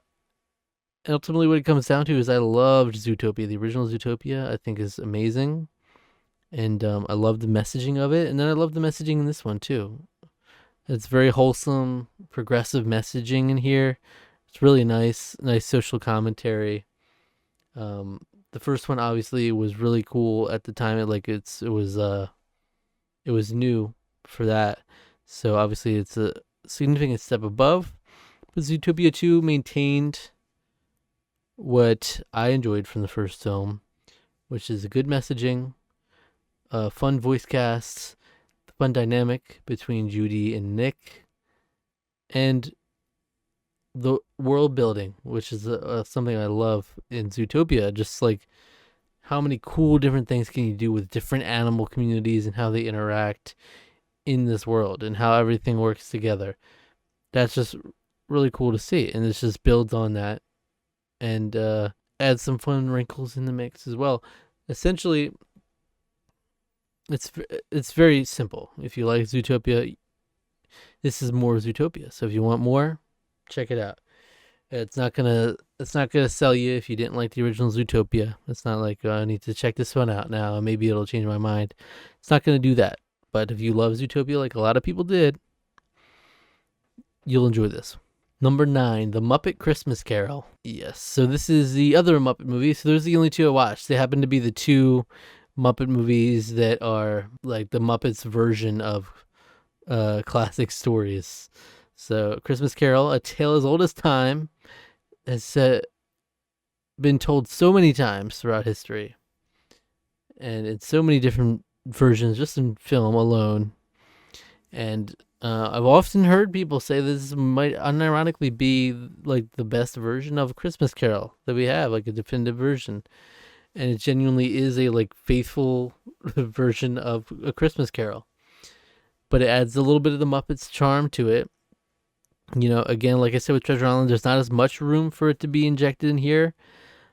and ultimately, what it comes down to is I loved Zootopia. The original Zootopia, I think, is amazing, and I love the messaging of it. And then I love the messaging in this one too. It's very wholesome, progressive messaging in here. It's really nice social commentary. The first one obviously was really cool at the time. It was new for that, so obviously it's a significant step above. But Zootopia 2 maintained what I enjoyed from the first film, which is a good messaging, fun voice casts, the fun dynamic between Judy and Nick, and the world building, which is something I love in Zootopia. Just like how many cool different things can you do with different animal communities and how they interact in this world and how everything works together. That's just really cool to see, and this just builds on that and adds some fun wrinkles in the mix as well. Essentially, it's very simple. If you like Zootopia, this is more Zootopia. So if you want more, check it out. It's not gonna sell you if you didn't like the original Zootopia. It's not like I need to check this one out now. Maybe it'll change my mind. It's not gonna do that. But if you love Zootopia, like a lot of people did, you'll enjoy this. Number 9, The Muppet Christmas Carol. Yes, so this is the other Muppet movie. So there's the only two I watched. They happen to be the two Muppet movies that are like the Muppets version of classic stories. So Christmas Carol, A Tale as Old as Time, has been told so many times throughout history, and in so many different versions, just in film alone. And I've often heard people say this might unironically be like the best version of a Christmas Carol that we have, like a definitive version. And it genuinely is a like faithful version of a Christmas Carol. But it adds a little bit of the Muppets charm to it. You know, again, like I said with Treasure Island, there's not as much room for it to be injected in here.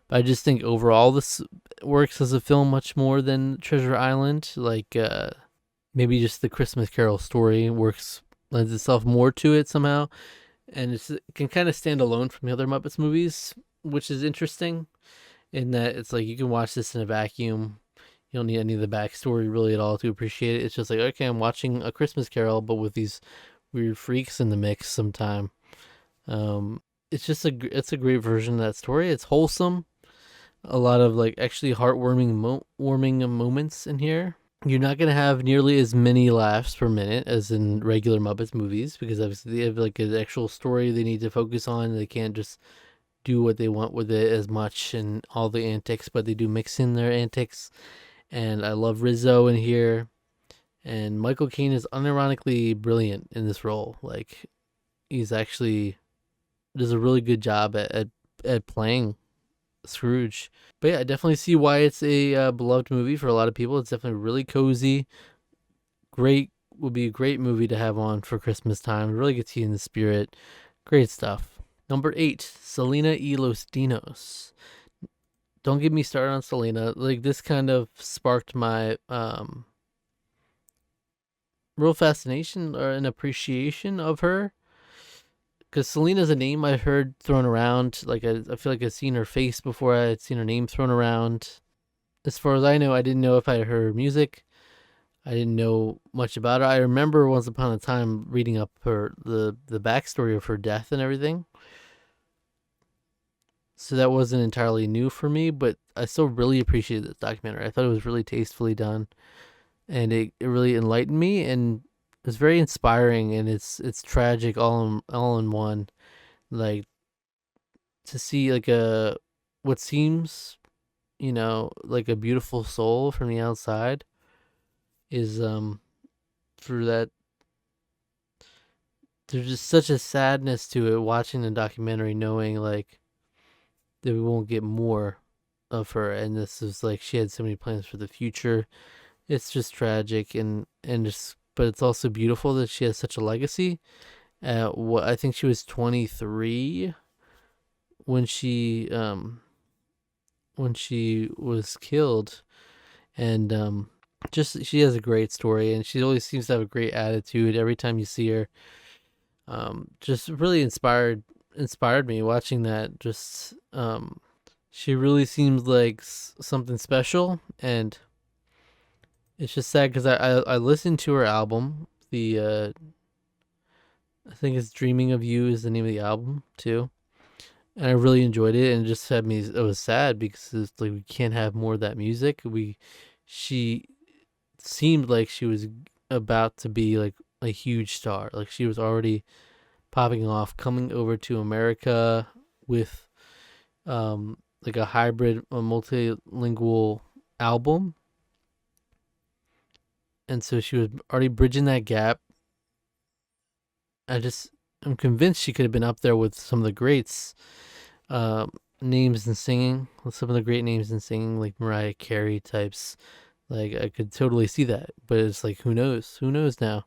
But I just think overall this works as a film much more than Treasure Island. Like, maybe just the Christmas Carol story lends itself more to it somehow. And it can kind of stand alone from the other Muppets movies, which is interesting in that it's like you can watch this in a vacuum. You don't need any of the backstory really at all to appreciate it. It's just like, okay, I'm watching A Christmas Carol, but with these weird freaks in the mix sometime. It's a great version of that story. It's wholesome. A lot of like actually heartwarming warming moments in here. You're not gonna have nearly as many laughs per minute as in regular Muppets movies because obviously they have like an actual story they need to focus on. They can't just do what they want with it as much and all the antics, but they do mix in their antics. And I love Rizzo in here. And Michael Caine is unironically brilliant in this role. Like, he's actually does a really good job at playing Scrooge. But yeah, I definitely see why it's a beloved movie for a lot of people. It's definitely really cozy. Would be a great movie to have on for Christmas time. It really gets you in the spirit. Great stuff. Number 8, Selena y los Dinos. Don't get me started on Selena. Like, this kind of sparked my real fascination or an appreciation of her. Because Selena's a name I've heard thrown around. Like, I feel like I've seen her face before. I had seen her name thrown around. As far as I know, I didn't know if I had heard her music. I didn't know much about her. I remember once upon a time reading up the backstory of her death and everything. So that wasn't entirely new for me, but I still really appreciated this documentary. I thought it was really tastefully done, and it really enlightened me, and it was very inspiring, and it's tragic all in one. Like, to see like a what seems, like a beautiful soul from the outside is through that there's just such a sadness to it watching the documentary, knowing like that we won't get more of her, and this is like she had so many plans for the future. It's just tragic, and just, but it's also beautiful that she has such a legacy. What I think she was 23 when she was killed, and just she has a great story, and she always seems to have a great attitude every time you see her. Just really inspired me watching that. Just she really seems like something special, and it's just sad because I listened to her album. The I think it's "Dreaming of You" is the name of the album too, and I really enjoyed it. And it just had me. It was sad because it's like we can't have more of that music. She seemed like she was about to be like a huge star. Like she was already popping off, coming over to America with like a hybrid, a multilingual album, and so she was already bridging that gap. I'm convinced she could have been up there with some of the greats, names in singing, with some of the great names in singing, like Mariah Carey types. Like I could totally see that, but it's like who knows? Who knows now?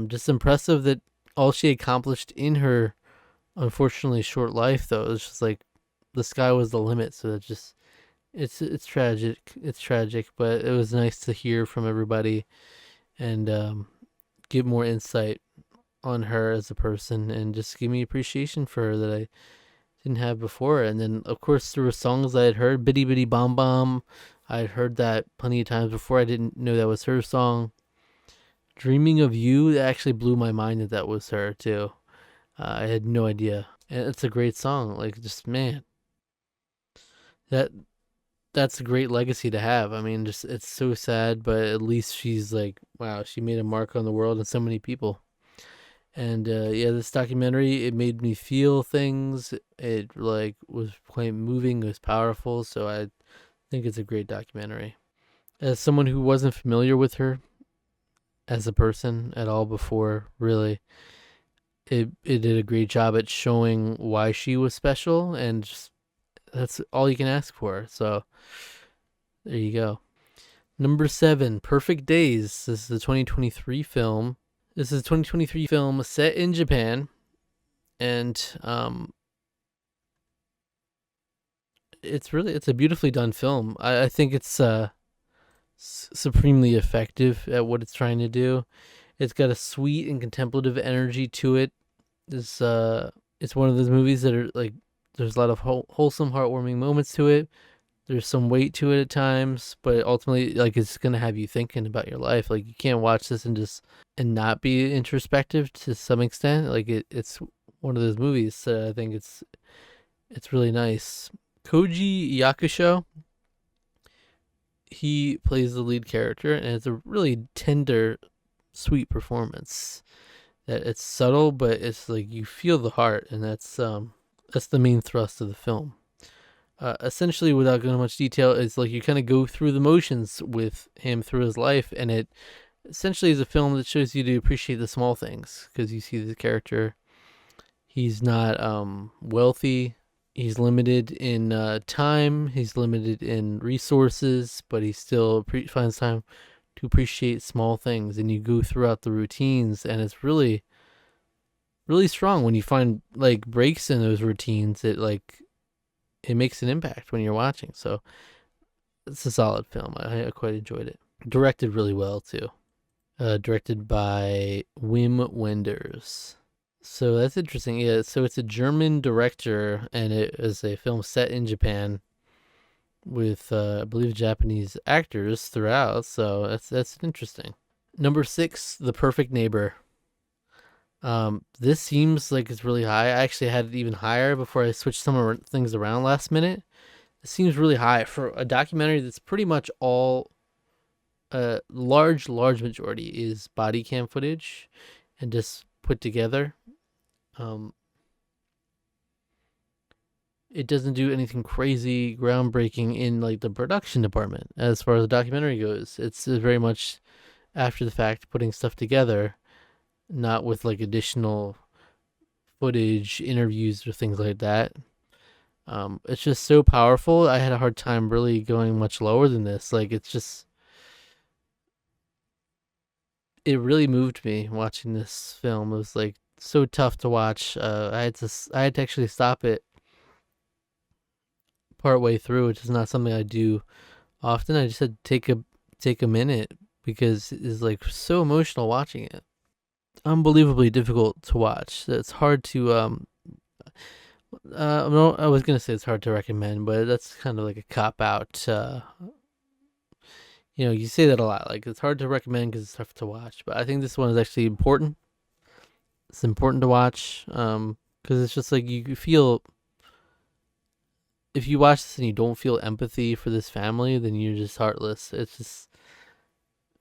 Just impressive that all she accomplished in her unfortunately short life, though. It's just like the sky was the limit. So it's tragic. It's tragic, but it was nice to hear from everybody and get more insight on her as a person and just give me appreciation for her that I didn't have before. And then of course there were songs I had heard, Bitty Bitty Bomb Bomb. I had heard that plenty of times before. I didn't know that was her song. Dreaming of You, that actually blew my mind that was her too. I had no idea. And it's a great song. Like just man, that that's a great legacy to have. I mean, just it's so sad, but at least she's like, wow, she made a mark on the world and so many people. And yeah, this documentary, it made me feel things. It like was quite moving. It was powerful. So I think it's a great documentary. As someone who wasn't familiar with her as a person at all before, really, it did a great job at showing why she was special, and just, that's all you can ask for. So there you go. Number 7, Perfect Days. This is a 2023 film. This is a 2023 film set in Japan, and it's a beautifully done film. I think it's supremely effective at what it's trying to do. It's got a sweet and contemplative energy to it. It's one of those movies that are like there's a lot of wholesome, heartwarming moments to it. There's some weight to it at times, but ultimately, like it's gonna have you thinking about your life. Like you can't watch this and not be introspective to some extent. Like it's one of those movies. I think it's really nice. Koji Yakusho, he plays the lead character, and it's a really tender, sweet performance. That it's subtle, but it's like you feel the heart, and that's the main thrust of the film. Essentially, without going into much detail, it's like you kind of go through the motions with him through his life, and it essentially is a film that shows you to appreciate the small things because you see the character. He's not wealthy. He's limited in time. He's limited in resources, but he still finds time to appreciate small things. And you go throughout the routines, and it's really, really strong when you find like breaks in those routines. It makes an impact when you're watching. So it's a solid film. I quite enjoyed it. Directed really well too. Directed by Wim Wenders. So that's interesting. Yeah, so it's a German director, and it is a film set in Japan with, I believe, Japanese actors throughout. So that's interesting. Number 6, The Perfect Neighbor. This seems like it's really high. I actually had it even higher before I switched some things around last minute. It seems really high for a documentary that's pretty much all large majority is body cam footage and just put together. It doesn't do anything crazy, groundbreaking in like the production department as far as the documentary goes. It's very much after the fact putting stuff together, not with like additional footage, interviews, or things like that. It's just so powerful. I had a hard time really going much lower than this. Like it's just it really moved me watching this film. It was like so tough to watch. I had to actually stop it part way through, which is not something I do often. I just had to take a minute because it's like so emotional watching it. unbelievably difficult to watch. It's hard to no, I was gonna say it's hard to recommend, but that's kind of like a cop out. You say that a lot. Like it's hard to recommend because it's tough to watch. But I think this one is actually important. It's important to watch because it's just like you feel, if you watch this and you don't feel empathy for this family, then you're just heartless. It's just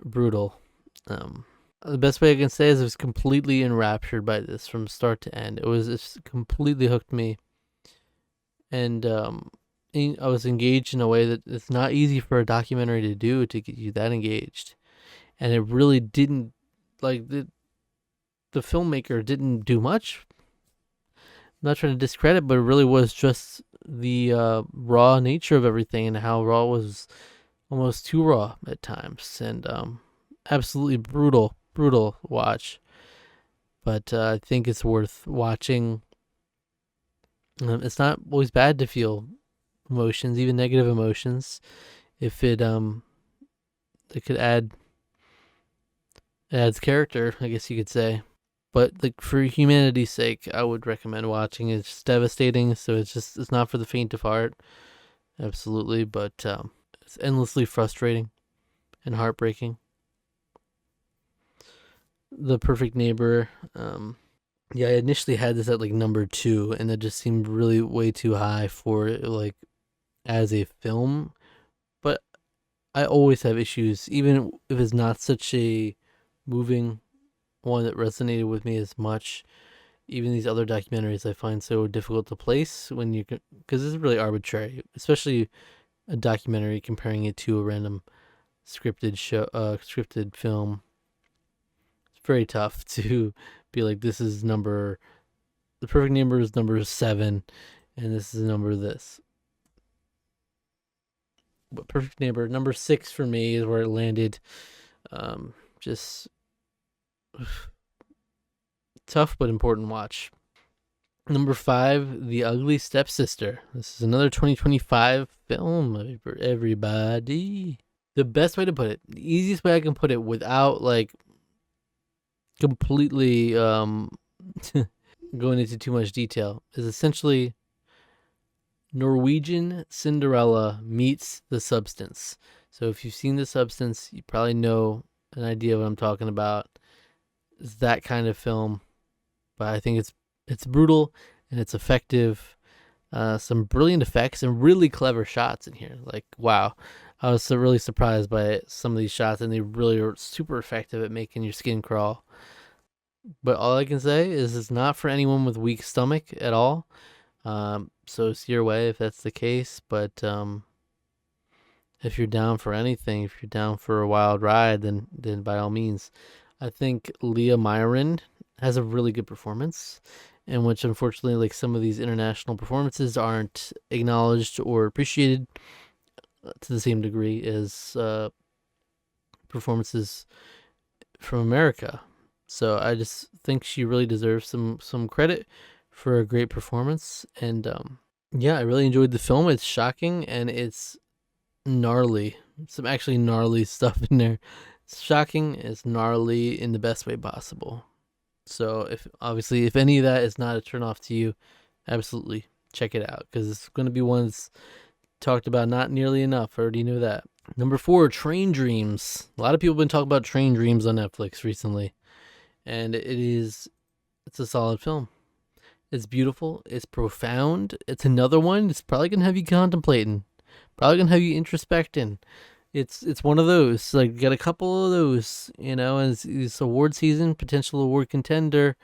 brutal. Um, the best way I can say is I was completely enraptured by this from start to end. It's completely hooked me, and I was engaged in a way that it's not easy for a documentary to do, to get you that engaged. And it really didn't, like, the filmmaker didn't do much. I'm not trying to discredit, but it really was just the raw nature of everything, and how raw was almost too raw at times, and absolutely brutal watch. But I think it's worth watching. It's not always bad to feel emotions, even negative emotions, if it could it adds character, I guess you could say. But like for humanity's sake, I would recommend watching. It's just devastating, so it's not for the faint of heart, absolutely. But it's endlessly frustrating and heartbreaking. The Perfect Neighbor. Yeah, I initially had this at like number 2, and that just seemed really way too high for it, like as a film. But I always have issues, even if it's not such a moving one that resonated with me as much. Even these other documentaries I find so difficult to place when you can, because this is really arbitrary, especially a documentary comparing it to a random scripted film. It's very tough to be like, this is the Perfect Neighbor is number 7, and this is number this. But Perfect Neighbor number 6 for me is where it landed. Just tough but important watch. Number 5, The Ugly Stepsister. This is another 2025 film for everybody. The best way to put it, the easiest way I can put it without like completely going into too much detail, is essentially Norwegian Cinderella meets The Substance. So if you've seen The Substance, you probably know an idea of what I'm talking about. It's that kind of film, but I think it's brutal and it's effective. Some brilliant effects and really clever shots in here. Like, wow, I was so really surprised by some of these shots, and they really are super effective at making your skin crawl. But all I can say is it's not for anyone with weak stomach at all. So see your way if that's the case. But if you're down for anything, if you're down for a wild ride, then by all means. I think Leah Myron has a really good performance, in which unfortunately, like, some of these international performances aren't acknowledged or appreciated to the same degree as performances from America. So I just think she really deserves some credit for a great performance. And yeah, I really enjoyed the film. It's shocking and it's gnarly. Some actually gnarly stuff in there. It's shocking. It's gnarly in the best way possible. So if any of that is not a turnoff to you, absolutely check it out, because it's going to be one that's talked about not nearly enough. I already knew that. Number 4, Train Dreams. A lot of people have been talking about Train Dreams on Netflix recently, and it's a solid film. It's beautiful. It's profound. It's another one. It's probably gonna have you contemplating. Probably gonna have you introspecting. It's one of those. Like, got a couple of those, and it's award season, potential award contender.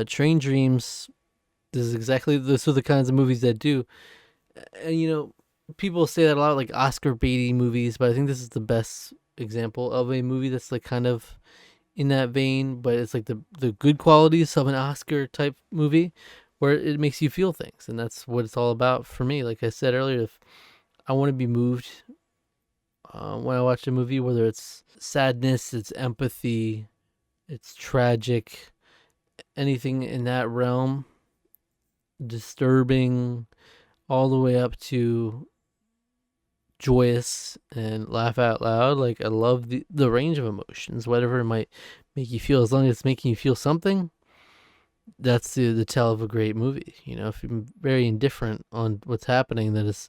Train Dreams. Those are the kinds of movies that do. And people say that a lot, like Oscar baity movies, but I think this is the best example of a movie that's like kind of in that vein, but it's like the good qualities of an Oscar type movie, where it makes you feel things, and that's what it's all about for me. Like I said earlier, if I want to be moved when I watch a movie, whether it's sadness, it's empathy, it's tragic, anything in that realm, disturbing, all the way up to joyous and laugh out loud. Like I love the range of emotions, whatever it might make you feel. As long as it's making you feel something, that's the tell of a great movie. If you're very indifferent on what's happening, then it's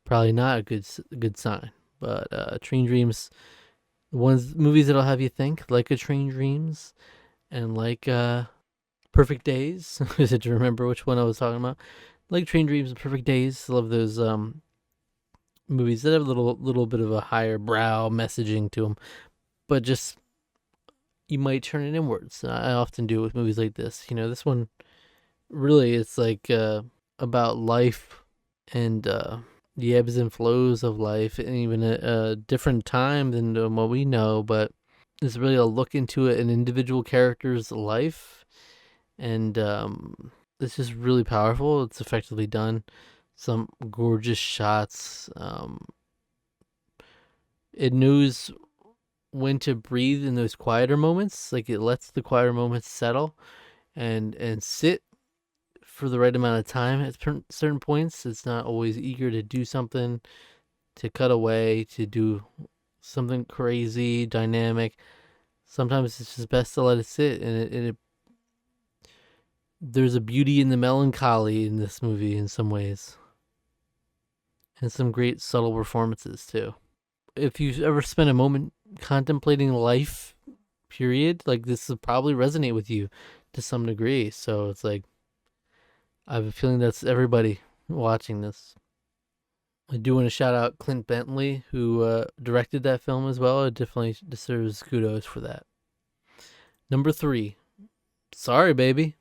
probably not a good sign. But Train Dreams, movies that'll have you think, like a Train Dreams, and like Perfect Days. Is it to remember which one I was talking about? Like Train Dreams and Perfect Days. Love those movies that have a little bit of a higher brow messaging to them, but just you might turn it inwards. I often do with movies like this. This one really, it's like about life and the ebbs and flows of life, and even a different time than what we know. But it's really a look into an individual character's life, and it's just really powerful. It's effectively done. Some gorgeous shots. It knows when to breathe in those quieter moments. Like it lets the quieter moments settle and sit for the right amount of time at certain points. It's not always eager to do something, to cut away, to do something crazy, dynamic. Sometimes it's just best to let it sit, and there's a beauty in the melancholy in this movie in some ways, and some great subtle performances too. If you've ever spent a moment contemplating life, period, like this will probably resonate with you to some degree. So it's like, I have a feeling that's everybody watching this. I do want to shout out Clint Bentley, who directed that film as well. It definitely deserves kudos for that. Number 3, Sorry Baby.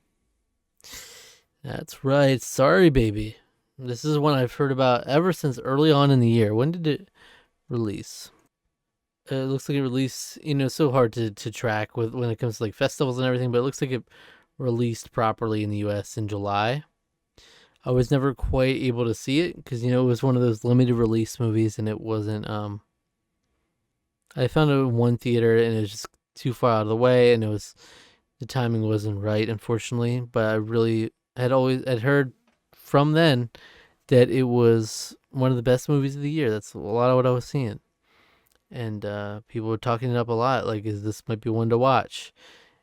That's right, Sorry Baby. This is one I've heard about ever since early on in the year. When did it release? It looks like it released, so hard to track when it comes to like festivals and everything, but it looks like it released properly in the US in July. I was never quite able to see it because, it was one of those limited release movies, and it wasn't, I found it in one theater and it was just too far out of the way, and the timing wasn't right, unfortunately. But I really had heard from then that it was one of the best movies of the year. That's a lot of what I was seeing. And people were talking it up a lot, like, this might be one to watch.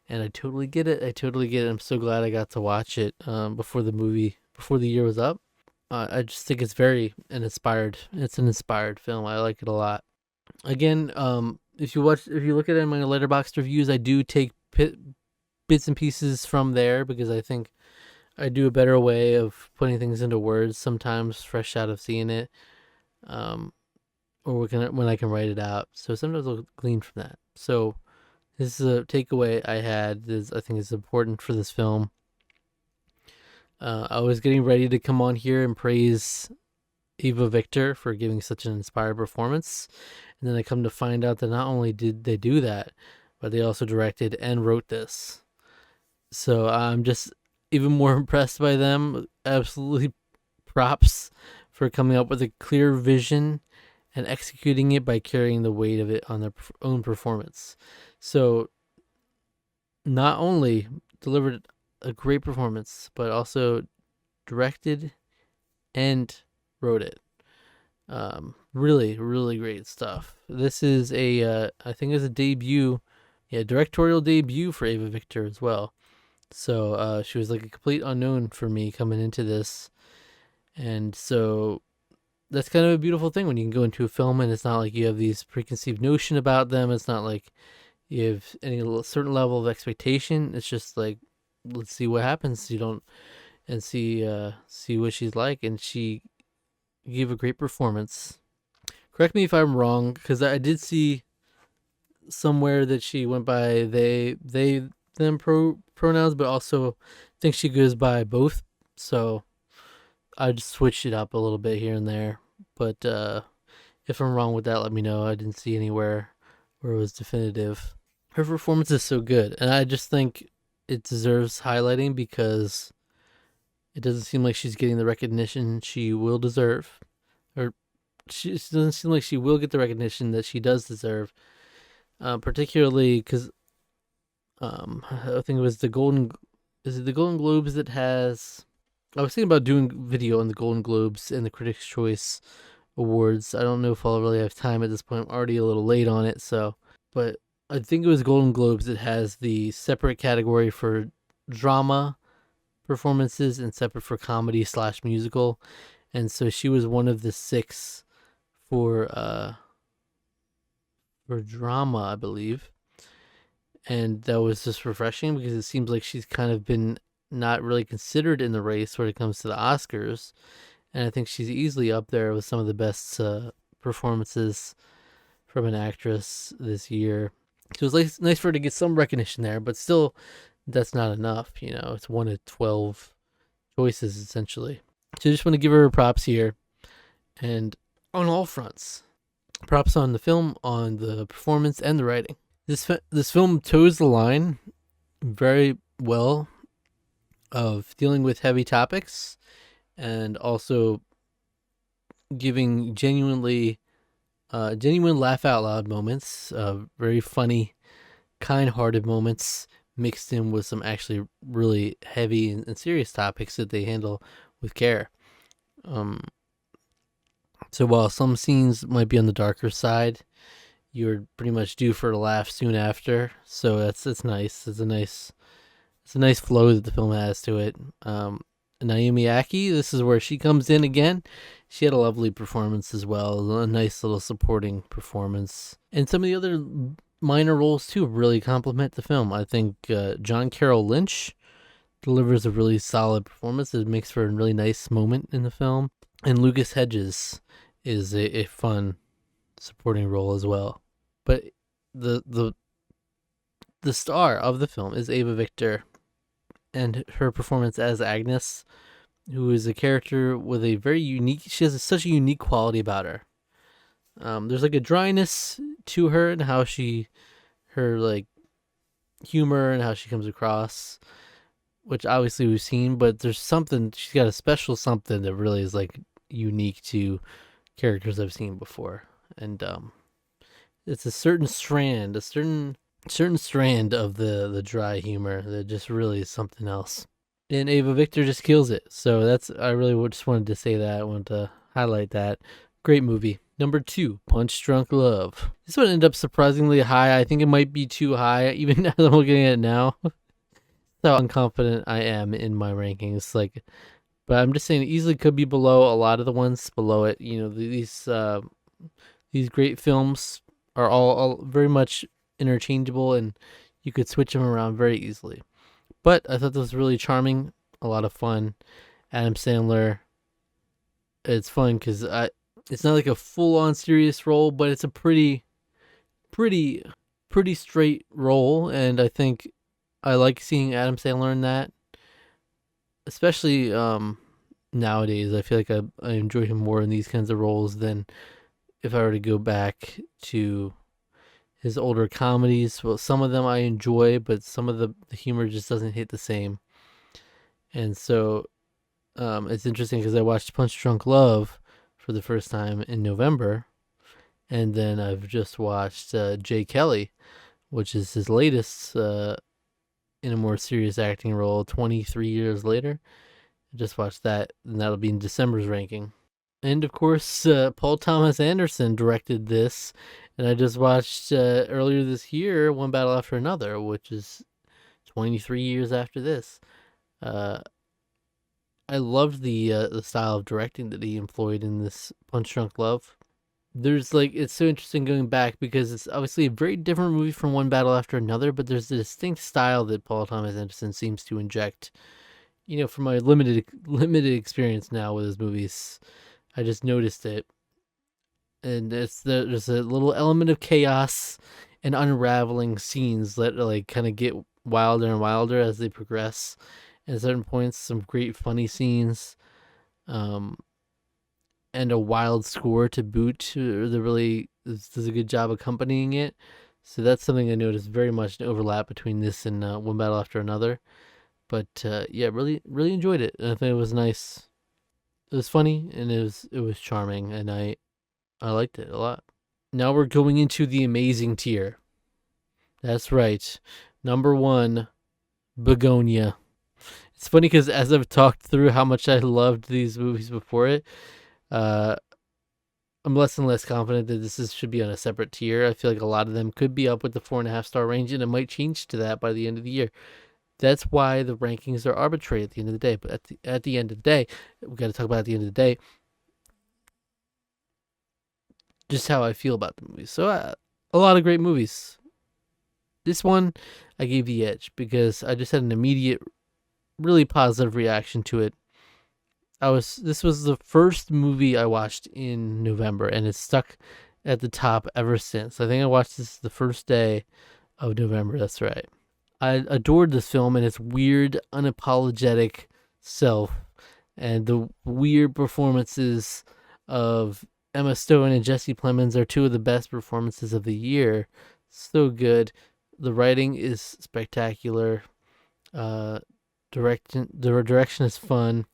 And I totally get it. I'm so glad I got to watch it before the year was up. I just think it's an inspired film. I like it a lot. Again, if you look at it in my Letterboxd reviews, I do take bits and pieces from there because I think I do a better way of putting things into words sometimes, fresh out of seeing it, or when I can write it out. So sometimes I'll glean from that. So this is a takeaway I had. I think is important for this film. I was getting ready to come on here and praise Eva Victor for giving such an inspired performance, and then I come to find out that not only did they do that, but they also directed and wrote this. So I'm just even more impressed by them. Absolutely props for coming up with a clear vision and executing it by carrying the weight of it on their own performance. So not only delivered a great performance, but also directed and wrote it. Really, really great stuff. This is I think it's a debut, directorial debut for Ava Victor as well. So she was like a complete unknown for me coming into this. And so that's kind of a beautiful thing when you can go into a film and it's not like you have these preconceived notion about them. It's not like you have any certain level of expectation. It's just like, let's see what happens. And see what she's like. And she gave a great performance. Correct me if I'm wrong, because I did see somewhere that she went by they, them pronouns, but also think she goes by both. So I just switched it up a little bit here and there. But if I'm wrong with that, let me know. I didn't see anywhere where it was definitive. Her performance is so good, and I just think it deserves highlighting because it doesn't seem like she's getting the recognition she will deserve, or she doesn't seem like she will get the recognition that she does deserve. Particularly because I think it was the Golden Globes that has. I was thinking about doing video on the Golden Globes and the Critics' Choice awards. I don't know if I'll really have time at this point. I'm already a little late on it, but I think it was Golden Globes. It has the separate category for drama performances and separate for comedy slash musical, and so she was one of the 6 for drama, I believe, and that was just refreshing because it seems like she's kind of been not really considered in the race when it comes to the Oscars, and I think she's easily up there with some of the best performances from an actress this year. So it was nice for her to get some recognition there, but still, that's not enough. It's one of 12 choices essentially. So I just want to give her props here, and on all fronts, props on the film, on the performance, and the writing. This film toes the line very well of dealing with heavy topics and also giving genuine laugh out loud moments, very funny, kind-hearted moments mixed in with some actually really heavy and serious topics that they handle with care. So while some scenes might be on the darker side, you're pretty much due for a laugh soon after. So that's nice. It's a nice flow that the film has to it. Naomi Aki, this is where she comes in again. She had a lovely performance as well, a nice little supporting performance. And some of the other minor roles too really complement the film. I think John Carroll Lynch delivers a really solid performance. It makes for a really nice moment in the film. And Lucas Hedges is a fun supporting role as well. But the star of the film is Ava Victor, and her performance as Agnes, who is a character with a very unique, she has such a unique quality about her. There's like a dryness to her and how her like humor and how she comes across, which obviously we've seen, but there's something, she's got a special something that really is like unique to characters I've seen before. And it's a certain strand of the dry humor that just really is something else. And Ava Victor just kills it. So I really just wanted to say that. I wanted to highlight that. Great movie. Number 2, Punch Drunk Love. This one ended up surprisingly high. I think it might be too high, even as I'm looking at it now. So unconfident I am in my rankings. But I'm just saying it easily could be below a lot of the ones below it. These great films are all very much interchangeable, and you could switch them around very easily. But I thought this was really charming, a lot of fun. Adam Sandler, it's fun because it's not like a full-on serious role, but it's a pretty straight role, and I think I like seeing Adam Sandler in that, especially nowadays. I feel like I enjoy him more in these kinds of roles than if I were to go back to his older comedies. Well, some of them I enjoy, but some of the humor just doesn't hit the same. And so it's interesting because I watched Punch Drunk Love for the first time in November, and then I've just watched Jay Kelly, which is his latest in a more serious acting role 23 years later. I just watched that, and that'll be in December's ranking. And of course, Paul Thomas Anderson directed this, and I just watched earlier this year One Battle After Another, which is 23 years after this. I loved the style of directing that he employed in this Punch Drunk Love. It's so interesting going back because it's obviously a very different movie from One Battle After Another, but there's a distinct style that Paul Thomas Anderson seems to inject. From my limited experience now with his movies, I just noticed it. And there's a little element of chaos and unraveling scenes that kind of get wilder and wilder as they progress. And at certain points, some great funny scenes, and a wild score to boot that really does a good job accompanying it. So that's something I noticed very much an overlap between this and One Battle After Another. But really enjoyed it. I think it was nice. It was funny and it was charming, and I liked it a lot. Now we're going into the amazing tier. That's right. Number 1, Begonia. It's funny because as I've talked through how much I loved these movies before it, I'm less and less confident that should be on a separate tier. I feel like a lot of them could be up with the 4.5 star range, and it might change to that by the end of the year. That's why the rankings are arbitrary at the end of the day. But at the end of the day, we got to talk about at the end of the day just how I feel about the movies. So a lot of great movies. This one I gave the edge because I just had an immediate, really positive reaction to it. This was the first movie I watched in November, and it's stuck at the top ever since. I think I watched this the first day of November. That's right. I adored this film and its weird, unapologetic self, and the weird performances of Emma Stone and Jesse Plemons are two of the best performances of the year. So good. The writing is spectacular. The direction is fun.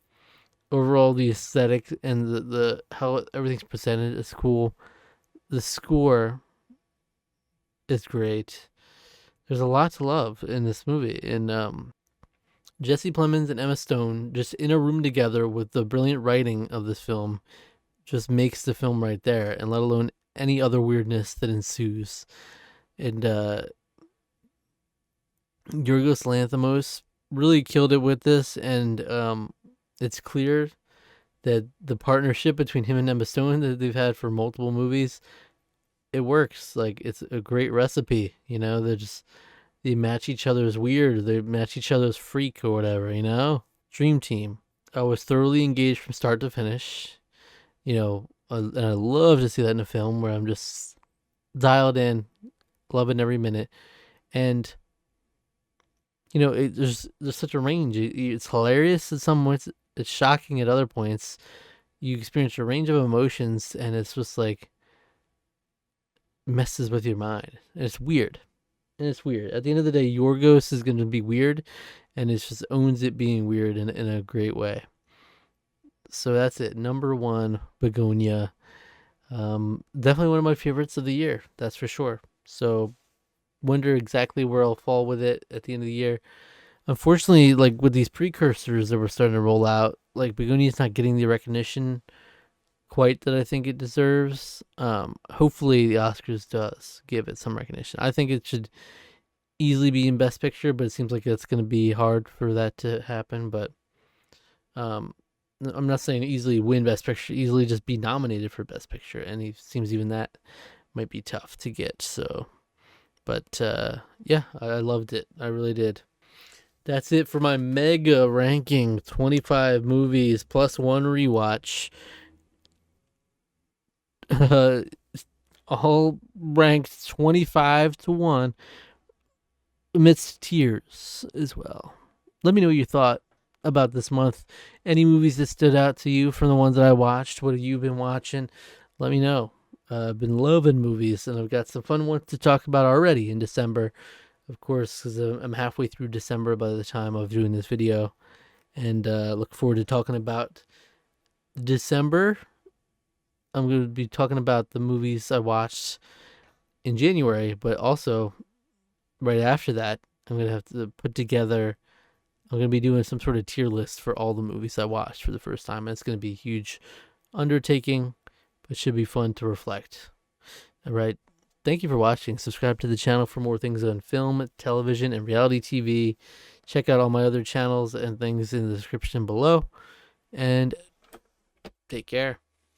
Overall, the aesthetic and the how everything's presented is cool. The score is great. There's a lot to love in this movie, and Jesse Plemons and Emma Stone just in a room together with the brilliant writing of this film just makes the film right there, and let alone any other weirdness that ensues. And Yorgos Lanthimos really killed it with this, and it's clear that the partnership between him and Emma Stone that they've had for multiple movies, it works. Like, it's a great recipe, they match each other's weird, they match each other's freak or whatever. Dream team. I was thoroughly engaged from start to finish, and I love to see that in a film where I'm just dialed in, loving every minute. And there's such a range. It's hilarious at some points, it's shocking at other points. You experience a range of emotions, and it's just like messes with your mind. And it's weird. At the end of the day, Yorgos is going to be weird, and it just owns it being weird in a great way. So that's it. Number 1, Begonia. Definitely one of my favorites of the year. That's for sure. So wonder exactly where I'll fall with it at the end of the year. Unfortunately, like with these precursors that we're starting to roll out, like Begonia's not getting the recognition quite that I think it deserves. Hopefully the Oscars does give it some recognition. I think it should easily be in Best Picture, but it seems like it's going to be hard for that to happen. But I'm not saying easily win Best Picture, easily just be nominated for Best Picture, and it seems even that might be tough to get. So, but yeah, I loved it. I really did. That's it for my mega ranking. 25 movies plus one rewatch. All ranked 25-1 amidst tears as well. Let me know what you thought about this month. Any movies that stood out to you from the ones that I watched? What have you been watching? Let me know. I've been loving movies, and I've got some fun ones to talk about already in December. Of course, because I'm halfway through December by the time of doing this video. And look forward to talking about December. I'm going to be talking about the movies I watched in January, but also right after that, I'm going to have to put together, I'm going to be doing some sort of tier list for all the movies I watched for the first time. And it's going to be a huge undertaking, but it should be fun to reflect. All right. Thank you for watching. Subscribe to the channel for more things on film, television, and reality TV. Check out all my other channels and things in the description below. And take care.